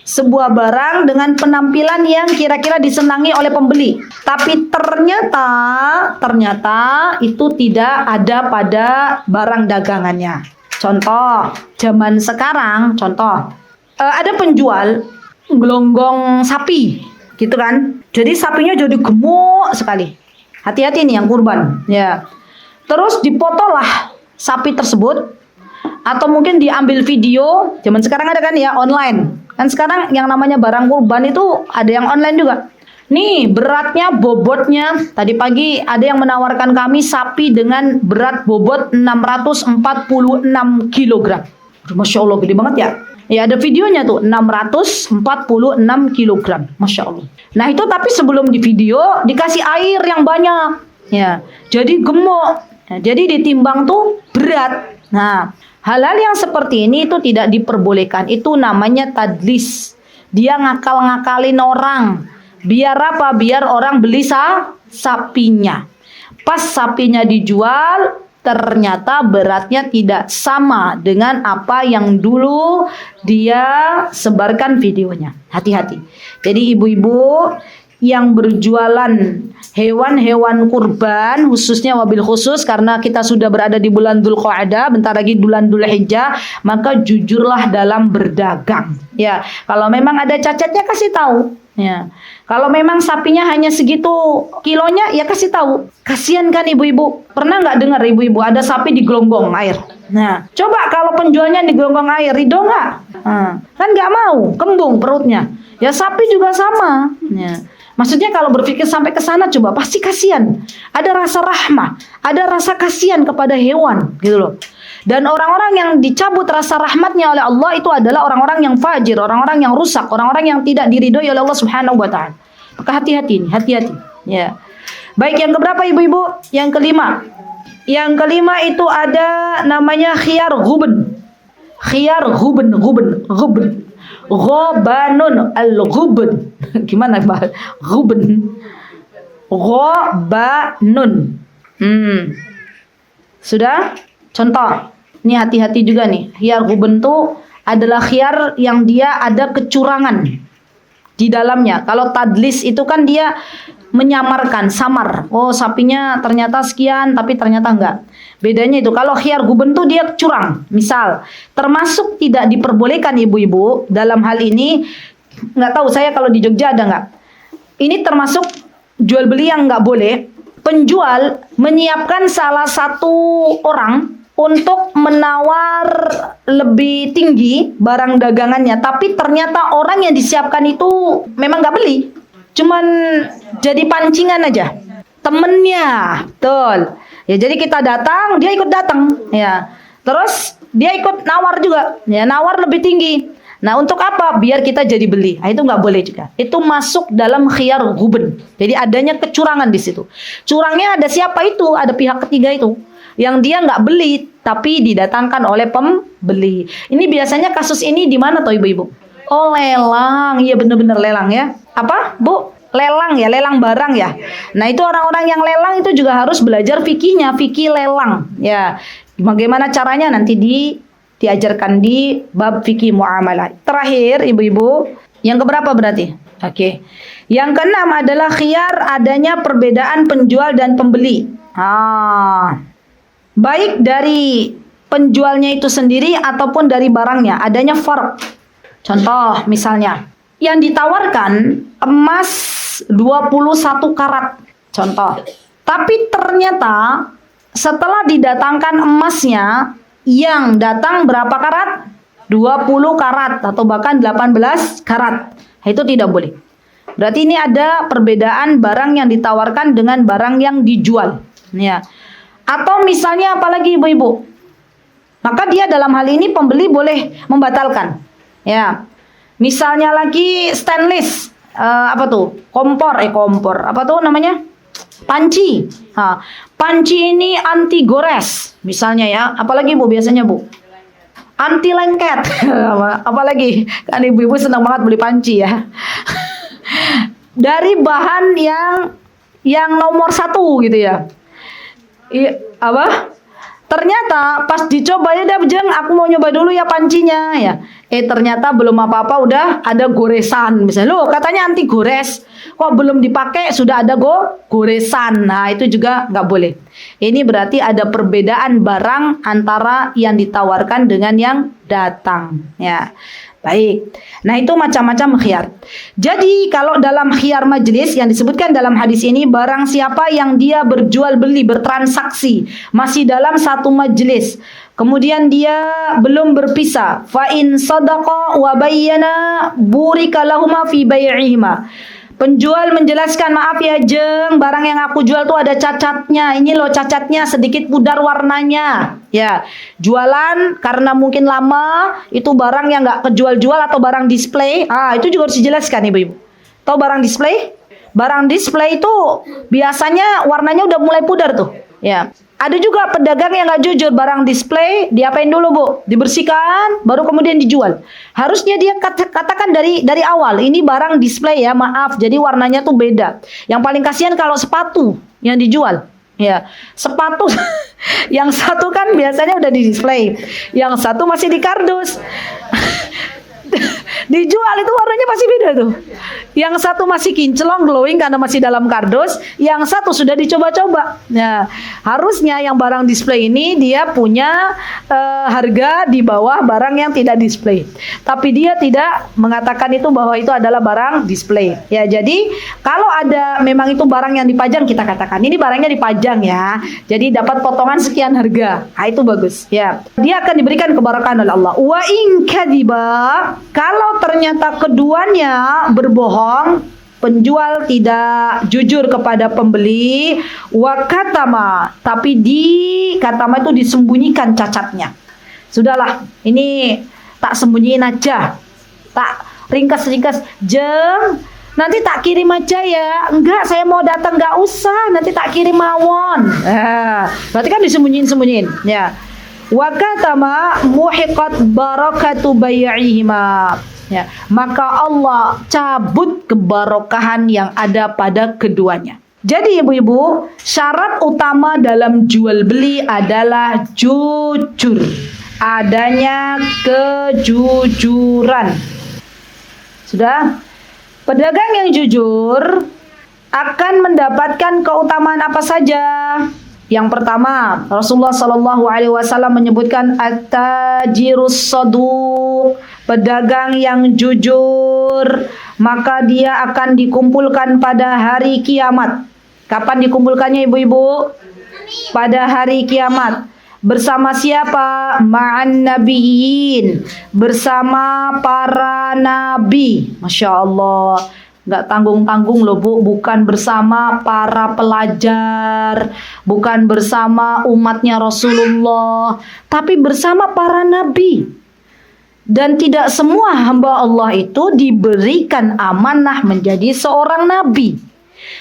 sebuah barang dengan penampilan yang kira-kira disenangi oleh pembeli. Tapi ternyata itu tidak ada pada barang dagangannya. Contoh, zaman sekarang, ada penjual gelonggong sapi, gitu kan? Jadi sapinya jadi gemuk sekali. Hati-hati nih yang kurban, ya. Terus dipotolah sapi tersebut, atau mungkin diambil video. Zaman sekarang ada kan ya online. Kan sekarang yang namanya barang kurban itu ada yang online juga. Nih beratnya, bobotnya. Tadi pagi ada yang menawarkan kami sapi dengan berat bobot 646 kg. Masya Allah, gede banget ya. Ya ada videonya tuh, 646 kg. Masya Allah. Nah itu tapi sebelum di video dikasih air yang banyak. Ya, jadi gemuk. Ya, jadi ditimbang tuh berat. Nah, hal-hal yang seperti ini itu tidak diperbolehkan. Itu namanya tadlis. Dia ngakal-ngakalin orang. Biar apa? Biar orang beli sapinya. Pas sapinya dijual, ternyata beratnya tidak sama dengan apa yang dulu dia sebarkan videonya. Hati-hati. Jadi ibu-ibu yang berjualan hewan-hewan kurban, khususnya wabil khusus karena kita sudah berada di bulan Dzulqa'dah, bentar lagi bulan Dzulhijjah, maka jujurlah dalam berdagang. Ya, kalau memang ada cacatnya kasih tahu. Ya, kalau memang sapinya hanya segitu kilonya, ya kasih tahu. Kasihan kan ibu-ibu. Pernah nggak dengar ibu-ibu ada sapi di gelonggong air? Nah, coba kalau penjualnya di gelonggong air, ridho nggak? Kan nggak mau, kembung perutnya. Ya sapi juga sama. Ya. Maksudnya kalau berpikir sampai ke sana coba pasti kasihan. Ada rasa rahmah, ada rasa kasihan kepada hewan, gitu loh. Dan orang-orang yang dicabut rasa rahmatnya oleh Allah itu adalah orang-orang yang fajir, orang-orang yang rusak, orang-orang yang tidak diridhoi oleh Allah Subhanahu wa taala. Maka hati-hati nih, hati-hati. Ya. Baik, yang keberapa ibu-ibu? Yang kelima. Yang kelima itu ada namanya khiyar ghuben. Khiyar ghuben. Ghobanun al-ghubun. Gimana Pak? Ghuben. Ghobanun. Sudah? Contoh. Ini hati-hati juga nih. Khiyar ghuben itu adalah khiyar yang dia ada kecurangan di dalamnya. Kalau tadlis itu kan dia menyamarkan, samar. Oh, sapinya ternyata sekian tapi ternyata enggak. Bedanya itu, kalau khiyar ghuben tuh dia curang. Misal, termasuk tidak diperbolehkan ibu-ibu dalam hal ini, nggak tahu saya kalau di Jogja ada nggak. Ini termasuk jual beli yang nggak boleh. Penjual menyiapkan salah satu orang untuk menawar lebih tinggi barang dagangannya, tapi ternyata orang yang disiapkan itu memang nggak beli, cuman jadi pancingan aja. Temennya, betul. Ya jadi kita datang, dia ikut datang, ya. Terus dia ikut nawar juga, ya nawar lebih tinggi. Nah untuk apa? Biar kita jadi beli. Nah, itu nggak boleh juga. Itu masuk dalam khiyar ghuben. Jadi adanya kecurangan di situ. Curangnya ada siapa itu? Ada pihak ketiga itu, yang dia nggak beli tapi didatangkan oleh pembeli. Ini biasanya kasus ini di mana toh ibu-ibu? Oh lelang, iya bener-bener lelang ya. Apa Bu? Lelang ya, lelang barang ya. Nah itu orang-orang yang lelang itu juga harus belajar fikihnya, fikih lelang ya. Bagaimana caranya nanti diajarkan di bab fikih muamalah. Terakhir ibu-ibu, yang keberapa berarti? Oke. Yang keenam adalah khiyar adanya perbedaan penjual dan pembeli. Baik dari penjualnya itu sendiri ataupun dari barangnya, adanya farq. Contoh misalnya, yang ditawarkan emas 21 karat, contoh. Tapi ternyata setelah didatangkan emasnya, yang datang berapa karat? 20 karat atau bahkan 18 karat. Itu tidak boleh. Berarti ini ada perbedaan barang yang ditawarkan dengan barang yang dijual. Ya. Atau misalnya apalagi ibu-ibu, maka dia dalam hal ini pembeli boleh membatalkan. Ya. Misalnya lagi stainless, apa tuh? Kompor, apa tuh namanya? Panci. Panci ini anti gores, misalnya ya. Apalagi Bu biasanya Bu? Anti lengket. Apalagi kan ibu-ibu senang banget beli panci ya. Dari bahan yang nomor 1 gitu ya. Apa? Ternyata pas dicoba ya udah Jeng, aku mau nyoba dulu ya pancinya ya. Ternyata belum apa-apa udah ada goresan. Misalnya, loh katanya anti gores, kok belum dipakai sudah ada goresan. Nah itu juga nggak boleh. Ini berarti ada perbedaan barang antara yang ditawarkan dengan yang datang. Ya, Baik. Nah, itu macam-macam khiyar. Jadi, kalau dalam khiyar majlis yang disebutkan dalam hadis ini, barang siapa yang dia berjual beli, bertransaksi masih dalam satu majlis, kemudian dia belum berpisah, fa in sadaqa wa bayyana burika lahuma fi bai'ihima. Penjual menjelaskan, maaf ya Jeng, barang yang aku jual tuh ada cacatnya. Ini loh cacatnya, sedikit pudar warnanya. Ya, jualan karena mungkin lama, itu barang yang nggak kejual-jual atau barang display. Itu juga harus dijelaskan ibu-ibu. Tahu barang display? Barang display itu biasanya warnanya udah mulai pudar tuh. Ya. Ada juga pedagang yang nggak jujur, barang display diapain dulu Bu? Dibersihkan, baru kemudian dijual. Harusnya dia katakan dari awal, ini barang display ya, maaf, jadi warnanya tuh beda. Yang paling kasihan kalau sepatu yang dijual. Ya, sepatu yang satu kan biasanya udah di display, yang satu masih di kardus. Dijual itu warnanya pasti beda tuh. Yang satu masih kinclong glowing karena masih dalam kardus, yang satu sudah dicoba-coba. Nah, harusnya yang barang display ini dia punya harga di bawah barang yang tidak display. Tapi dia tidak mengatakan itu bahwa itu adalah barang display. Ya, jadi kalau ada memang itu barang yang dipajang, kita katakan ini barangnya dipajang ya. Jadi dapat potongan sekian harga. Nah, itu bagus. Ya. Dia akan diberikan keberkahan oleh Allah. Wa in kadiba, kalau ternyata keduanya berbohong, penjual tidak jujur kepada pembeli, wa katama, tapi katama itu disembunyikan cacatnya. Sudahlah, ini tak sembunyiin aja, tak ringkas-ringkas, Jeng, nanti tak kirim aja ya. Enggak, saya mau datang, enggak usah, nanti tak kirim mawon. Berarti kan disembunyiin ya. Wa katama muhiqat barakatu bai'ihima. Ya, maka Allah cabut keberkahan yang ada pada keduanya. Jadi ibu-ibu, syarat utama dalam jual beli adalah jujur. Adanya kejujuran. Sudah? Pedagang yang jujur akan mendapatkan keutamaan apa saja? Yang pertama, Rasulullah Shallallahu Alaihi Wasallam menyebutkan at-tajirus saduq, pedagang yang jujur, maka dia akan dikumpulkan pada hari kiamat. Kapan dikumpulkannya ibu-ibu? Pada hari kiamat. Bersama siapa? Ma'an nabiyyin, bersama para nabi. Masya Allah. Nggak tanggung-tanggung loh Bu, bukan bersama para pelajar, bukan bersama umatnya Rasulullah, tapi bersama para nabi. Dan tidak semua hamba Allah itu diberikan amanah menjadi seorang nabi.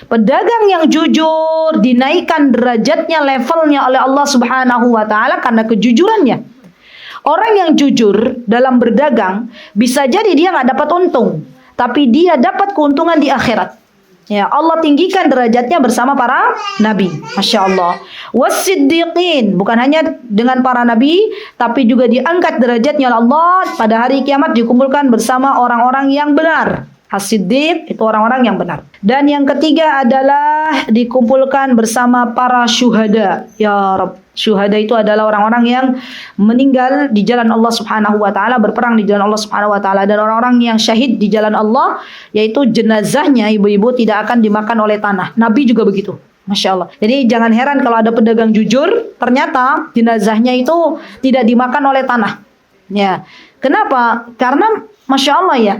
Pedagang yang jujur dinaikkan derajatnya, levelnya oleh Allah Subhanahu wa Ta'ala karena kejujurannya. Orang yang jujur dalam berdagang bisa jadi dia nggak dapat untung, tapi dia dapat keuntungan di akhirat. Ya, Allah tinggikan derajatnya bersama para nabi. Masya Allah. Wassiddiqin, bukan hanya dengan para nabi, tapi juga diangkat derajatnya oleh Allah pada hari kiamat, dikumpulkan bersama orang-orang yang benar. As-Siddiq itu orang-orang yang benar. Dan yang ketiga adalah dikumpulkan bersama para syuhada. Ya Rabb, syuhada itu adalah orang-orang yang meninggal di jalan Allah Subhanahu wa Ta'ala, berperang di jalan Allah Subhanahu wa Ta'ala. Dan orang-orang yang syahid di jalan Allah, yaitu jenazahnya ibu-ibu tidak akan dimakan oleh tanah. Nabi juga begitu. Masya Allah. Jadi jangan heran kalau ada pedagang jujur, ternyata jenazahnya itu tidak dimakan oleh tanah. Ya, kenapa? Karena Masya Allah ya,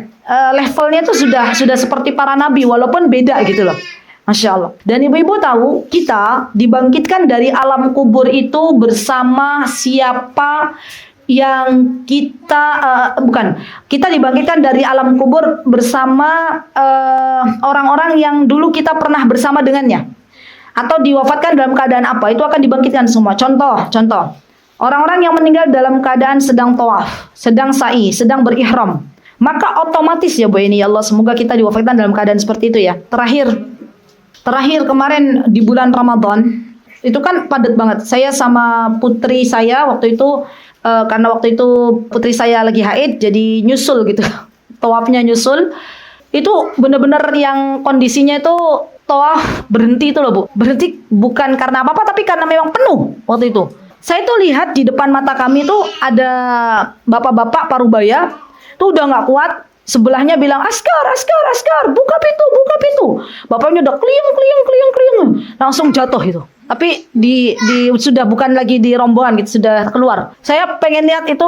levelnya itu sudah seperti para nabi, walaupun beda gitu loh. Masya Allah. Dan ibu-ibu tahu, kita dibangkitkan dari alam kubur itu bersama siapa yang kita kita dibangkitkan dari alam kubur bersama orang-orang yang dulu kita pernah bersama dengannya, atau diwafatkan dalam keadaan apa, itu akan dibangkitkan semua. Contoh orang-orang yang meninggal dalam keadaan sedang tawaf, sedang sa'i, sedang berihram, maka otomatis ya Bu ini, ya Allah, semoga kita diwafatkan dalam keadaan seperti itu ya. Terakhir kemarin di bulan Ramadan itu kan padat banget. Saya sama putri saya waktu itu karena waktu itu putri saya lagi haid, jadi nyusul gitu. Tawafnya nyusul. Itu benar-benar yang kondisinya itu tawaf berhenti itu loh Bu. Berhenti bukan karena apa-apa, tapi karena memang penuh waktu itu. Saya tuh lihat di depan mata kami tuh ada bapak-bapak parubaya Tuh udah nggak kuat, sebelahnya bilang, Askar, buka pintu. Bapaknya udah kliung, langsung jatuh itu. Tapi sudah bukan lagi di rombongan gitu, sudah keluar. Saya pengen lihat itu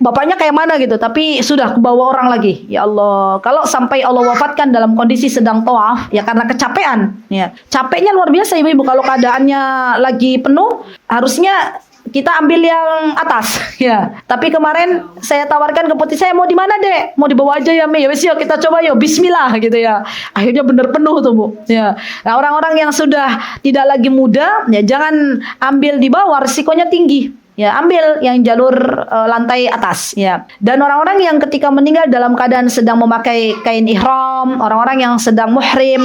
bapaknya kayak mana gitu, tapi sudah kebawa orang lagi. Ya Allah, kalau sampai Allah wafatkan dalam kondisi sedang tawaf, ya karena kecapean, ya. Capeknya luar biasa ibu-ibu. Kalau keadaannya lagi penuh, harusnya kita ambil yang atas, ya. Tapi kemarin saya tawarkan ke putri saya, mau di mana Dek? Mau dibawa aja ya Mi? Ya wes yuk kita coba yuk, Bismillah gitu ya. Akhirnya bener penuh tuh Bu. Ya. Nah orang-orang yang sudah tidak lagi muda, ya jangan ambil di bawah, risikonya tinggi. Ya, ambil yang jalur lantai atas, ya. Dan orang-orang yang ketika meninggal dalam keadaan sedang memakai kain ihram, orang-orang yang sedang muhrim,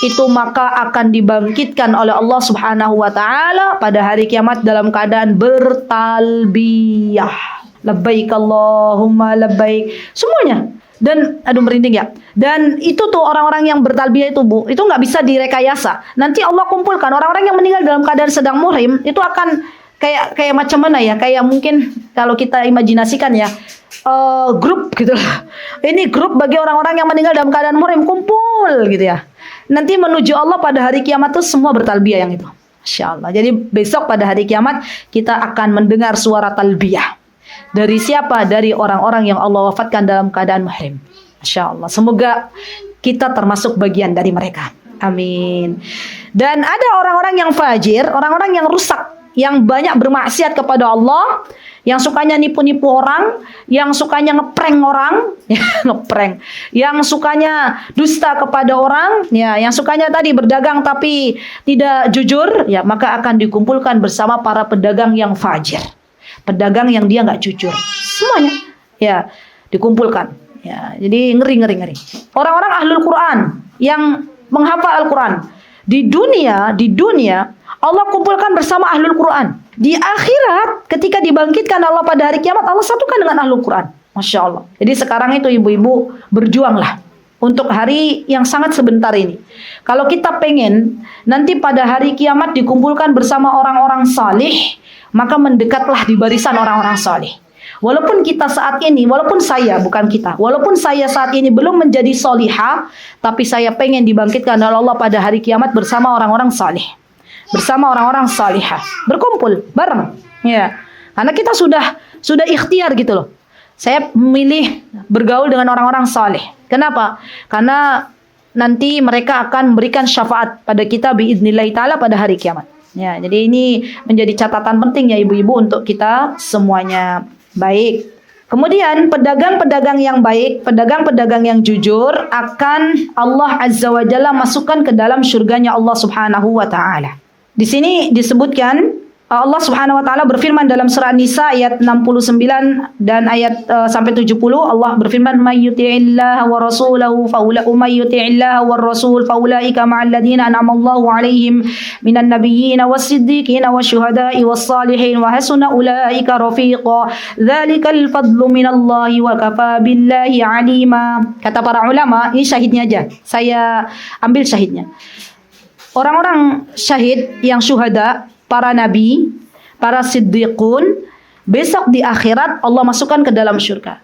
itu maka akan dibangkitkan oleh Allah Subhanahu wa taala pada hari kiamat dalam keadaan bertalbiyah. Labbaik Allahumma labbaik. Semuanya. Dan aduh merinding ya. Dan itu tuh orang-orang yang bertalbiyah itu Bu, itu nggak bisa direkayasa. Nanti Allah kumpulkan orang-orang yang meninggal dalam keadaan sedang muhrim, itu akan kayak macam mana ya? Kayak mungkin kalau kita imajinasikan ya, grup gitu lah. Ini grup bagi orang-orang yang meninggal dalam keadaan muhrim, kumpul gitu ya. Nanti menuju Allah pada hari kiamat tuh semua bertalbiyah yang itu. Masya Allah. Jadi besok pada hari kiamat kita akan mendengar suara talbiyah. Dari siapa? Dari orang-orang yang Allah wafatkan dalam keadaan muhrim. Masya Allah. Semoga kita termasuk bagian dari mereka. Amin. Dan ada orang-orang yang fajir, orang-orang yang rusak, yang banyak bermaksiat kepada Allah, yang sukanya nipu-nipu orang, yang sukanya ngeprank orang, yang sukanya dusta kepada orang, ya, yang sukanya tadi berdagang tapi tidak jujur, ya, maka akan dikumpulkan bersama para pedagang yang fajir, pedagang yang dia nggak jujur, semuanya, ya, dikumpulkan, ya, jadi ngeri. Orang-orang ahlul Quran yang menghafal Al-Quran di dunia Allah kumpulkan bersama ahlul Quran. Di akhirat ketika dibangkitkan Allah pada hari kiamat, Allah satukan dengan ahlul Quran. Masya Allah. Jadi sekarang itu ibu-ibu berjuanglah untuk hari yang sangat sebentar ini. Kalau kita pengen nanti pada hari kiamat dikumpulkan bersama orang-orang salih, maka mendekatlah di barisan orang-orang salih. Walaupun kita saat ini, walaupun saya saat ini belum menjadi solihah, tapi saya pengen dibangkitkan oleh Allah pada hari kiamat bersama orang-orang salih, bersama orang-orang salihah, berkumpul bareng, ya. Karena kita sudah ikhtiar gitu loh. Saya memilih bergaul dengan orang-orang salih. Kenapa? Karena nanti mereka akan memberikan syafaat pada kita biidznillah taala pada hari kiamat. Ya, jadi ini menjadi catatan penting ya ibu-ibu untuk kita semuanya. Baik. Kemudian pedagang-pedagang yang baik, pedagang-pedagang yang jujur akan Allah Azza wa Jalla masukkan ke dalam surganya Allah Subhanahu wa taala. Di sini disebutkan Allah Subhanahu wa taala berfirman dalam surah An-Nisa ayat 69 dan ayat sampai 70. Allah berfirman, "May yuti'illaha wa rasulahu faulaika ma'al ladzina an'ama Allahu 'alaihim minan nabiyyin was-siddiqin wasyuhada'i was-salihin wa hasuna ulaika rafiqa. Dzalikal fadlu minallahi wa kafa billahi 'alima." Kata para ulama, ini syahidnya aja. Saya ambil syahidnya. Orang-orang syahid yang syuhada, para nabi, para siddiqun, besok di akhirat Allah masukkan ke dalam syurga.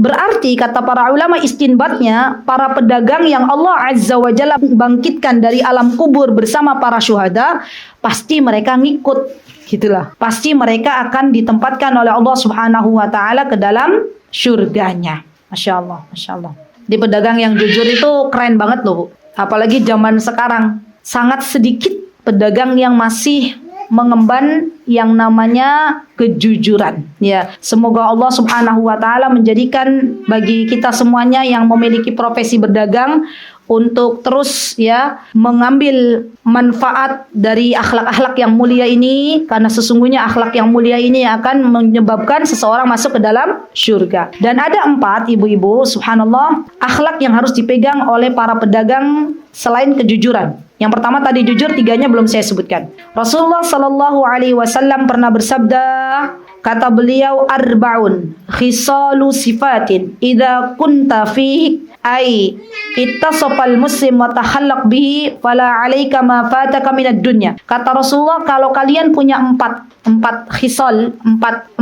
Berarti kata para ulama istinbatnya, para pedagang yang Allah Azza wa Jalla bangkitkan dari alam kubur bersama para syuhada, pasti mereka ngikut, gitulah. Pasti mereka akan ditempatkan oleh Allah Subhanahu wa taala ke dalam syurganya. Masya Allah, Masya Allah. Di pedagang yang jujur itu keren banget loh. Apalagi zaman sekarang, sangat sedikit pedagang yang masih mengemban yang namanya kejujuran. Ya, semoga Allah Subhanahu wa taala menjadikan bagi kita semuanya yang memiliki profesi berdagang untuk terus ya mengambil manfaat dari akhlak-akhlak yang mulia ini, karena sesungguhnya akhlak yang mulia ini akan menyebabkan seseorang masuk ke dalam syurga. Dan ada 4 ibu-ibu, subhanallah, akhlak yang harus dipegang oleh para pedagang selain kejujuran. Yang pertama tadi jujur, 3-nya belum saya sebutkan. Rasulullah sallallahu alaihi wasallam pernah bersabda, kata beliau, arba'un khisalu sifatin idza kunta fihi ay ittasafal muslim wa takhallaq bihi fala 'alaika ma fataka minad dunya. Kata Rasulullah, kalau kalian punya 4 khisal, 4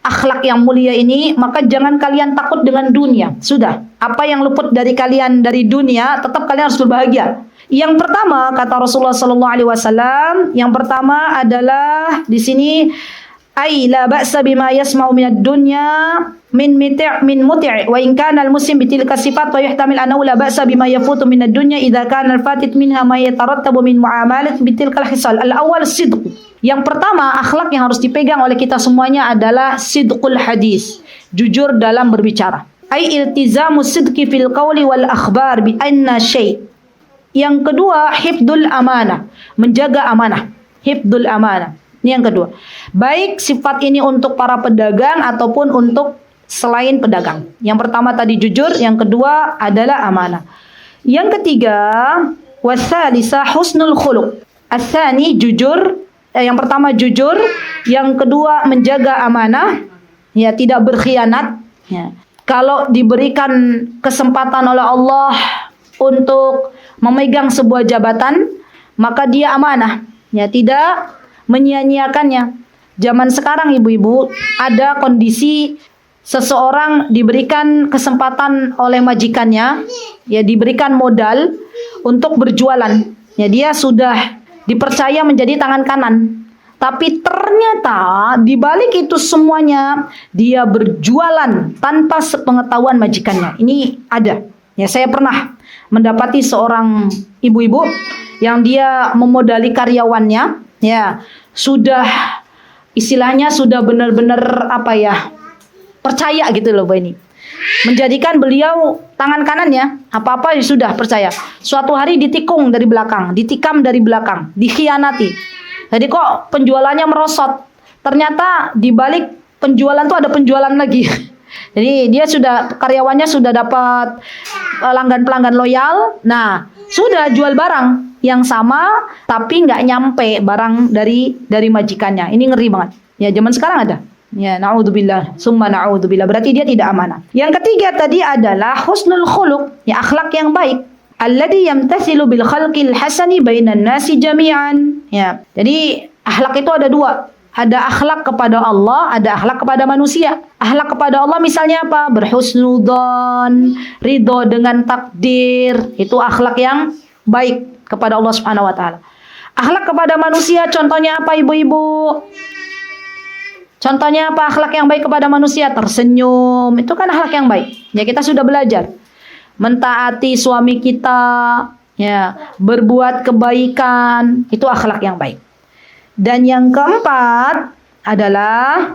akhlak yang mulia ini, maka jangan kalian takut dengan dunia. Sudah, apa yang luput dari kalian dari dunia, tetap kalian harus berbahagia. Yang pertama, kata Rasulullah sallallahu alaihi wasallam, yang pertama adalah di sini ay la ba'sa bima yasma'u minad dunya min muti' wa in kana al-muslim bitilka sifat wa yuhtamil annahu la ba'sa bima yafutu minad dunya idza kana al-fatit minha ma yatarattabu min muamalat bitilka al-hisal. Al-awwal sidq. Yang pertama, akhlak yang harus dipegang oleh kita semuanya adalah sidqul hadis, jujur dalam berbicara. Ay iltizamu sidqi fil qawli wal akhbar bi anna syai'. Yang kedua, hifdzul amanah, menjaga amanah. Hifdzul amanah. Ini yang kedua. Baik sifat ini untuk para pedagang ataupun untuk selain pedagang. Yang pertama tadi jujur, yang kedua adalah amanah. Yang ketiga, wasalisa husnul khuluq. Asani jujur, yang pertama jujur, yang kedua menjaga amanah, ya tidak berkhianat. Ya. Kalau diberikan kesempatan oleh Allah untuk memegang sebuah jabatan, maka dia amanah, ya tidak menyia-nyiakannya. Zaman sekarang ibu-ibu ada kondisi seseorang diberikan kesempatan oleh majikannya, ya diberikan modal untuk berjualan. Ya dia sudah dipercaya menjadi tangan kanan. Tapi ternyata di balik itu semuanya dia berjualan tanpa sepengetahuan majikannya. Ini ada. Ya saya pernah mendapati seorang ibu-ibu yang dia memodali karyawannya, ya sudah istilahnya sudah benar-benar percaya gitu loh ini, menjadikan beliau tangan kanannya, apa-apa sudah percaya. Suatu hari ditikung dari belakang, ditikam dari belakang, dikhianati. Jadi kok penjualannya merosot, ternyata di balik penjualan tuh ada penjualan lagi. Jadi dia karyawannya sudah dapat pelanggan-pelanggan loyal. Nah, sudah jual barang yang sama tapi nggak nyampe barang dari majikannya. Ini ngeri banget. Ya zaman sekarang ada. Ya naudzubillah, summa naudzubillah. Berarti dia tidak amanah. Yang ketiga tadi adalah husnul khuluq, ya akhlak yang baik. Alladhi yamtathilu bil khalqil hasani bainan nasi jami'an. Ya. Jadi akhlak itu ada dua. Ada akhlak kepada Allah, ada akhlak kepada manusia. Akhlak kepada Allah misalnya apa? Berhusnudzon, ridho dengan takdir. Itu akhlak yang baik kepada Allah Subhanahu wa taala. Akhlak kepada manusia contohnya apa ibu-ibu? Contohnya apa akhlak yang baik kepada manusia? Tersenyum. Itu kan akhlak yang baik. Ya kita sudah belajar. Mentaati suami kita, ya, berbuat kebaikan, itu akhlak yang baik. Dan yang keempat adalah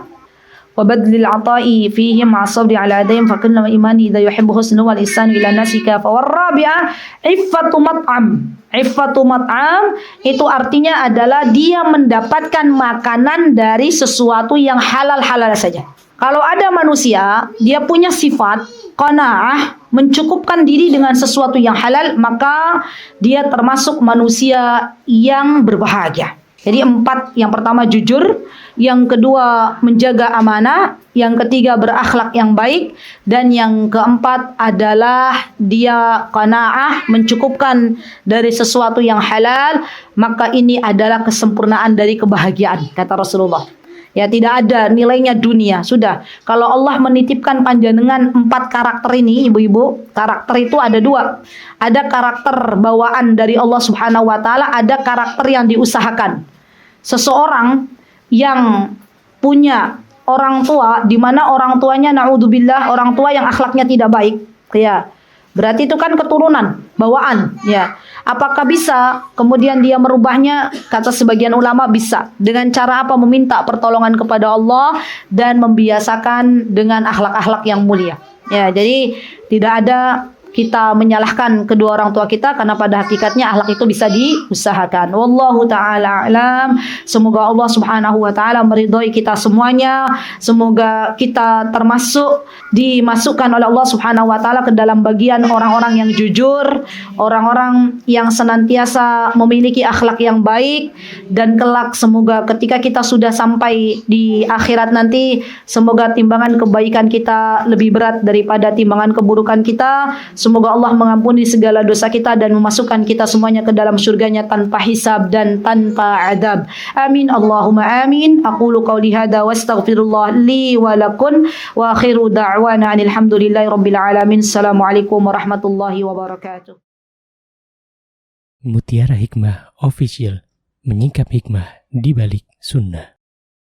wabadlil ata'i fihi ma'asabri ala adayim fakulna wa imani idha yuhibbu husnu wal ihsanu ila nasi kafa. Warrabi'ah iffatu mat'am. Iffatu mat'am itu artinya adalah dia mendapatkan makanan dari sesuatu yang halal-halal saja. Kalau ada manusia, dia punya sifat qanaah, mencukupkan diri dengan sesuatu yang halal, maka dia termasuk manusia yang berbahagia. Jadi 4, yang pertama jujur, yang kedua menjaga amanah, yang ketiga berakhlak yang baik, dan yang keempat adalah dia qanaah, mencukupkan dari sesuatu yang halal, maka ini adalah kesempurnaan dari kebahagiaan, kata Rasulullah. Ya tidak ada nilainya dunia. Sudah. Kalau Allah menitipkan panjenengan 4 karakter ini, ibu-ibu, karakter itu ada 2. Ada karakter bawaan dari Allah Subhanahu wa taala, ada karakter yang diusahakan. Seseorang yang punya orang tua di mana orang tuanya naudzubillah, orang tua yang akhlaknya tidak baik, ya. Berarti itu kan keturunan, bawaan, ya. Apakah bisa kemudian dia merubahnya? Kata sebagian ulama bisa. Dengan cara apa? Meminta pertolongan kepada Allah dan membiasakan dengan akhlak-akhlak yang mulia. Ya, jadi tidak ada kita menyalahkan kedua orang tua kita karena pada hakikatnya akhlak itu bisa diusahakan. Wallahu taala alam. Semoga Allah Subhanahu wa taala meridhai kita semuanya. Semoga kita termasuk dimasukkan oleh Allah Subhanahu wa taala ke dalam bagian orang-orang yang jujur, orang-orang yang senantiasa memiliki akhlak yang baik, dan kelak semoga ketika kita sudah sampai di akhirat nanti, semoga timbangan kebaikan kita lebih berat daripada timbangan keburukan kita. Semoga Allah mengampuni segala dosa kita dan memasukkan kita semuanya ke dalam surganya tanpa hisab dan tanpa adab. Amin Allahumma amin. Aqulu qawli hadza wa astaghfirullah li wa lakum wa akhiru da'wana alhamdulillahi rabbil alamin. Assalamualaikum warahmatullahi wabarakatuh. Mutiara Hikmah Official, menyingkap hikmah di balik sunnah.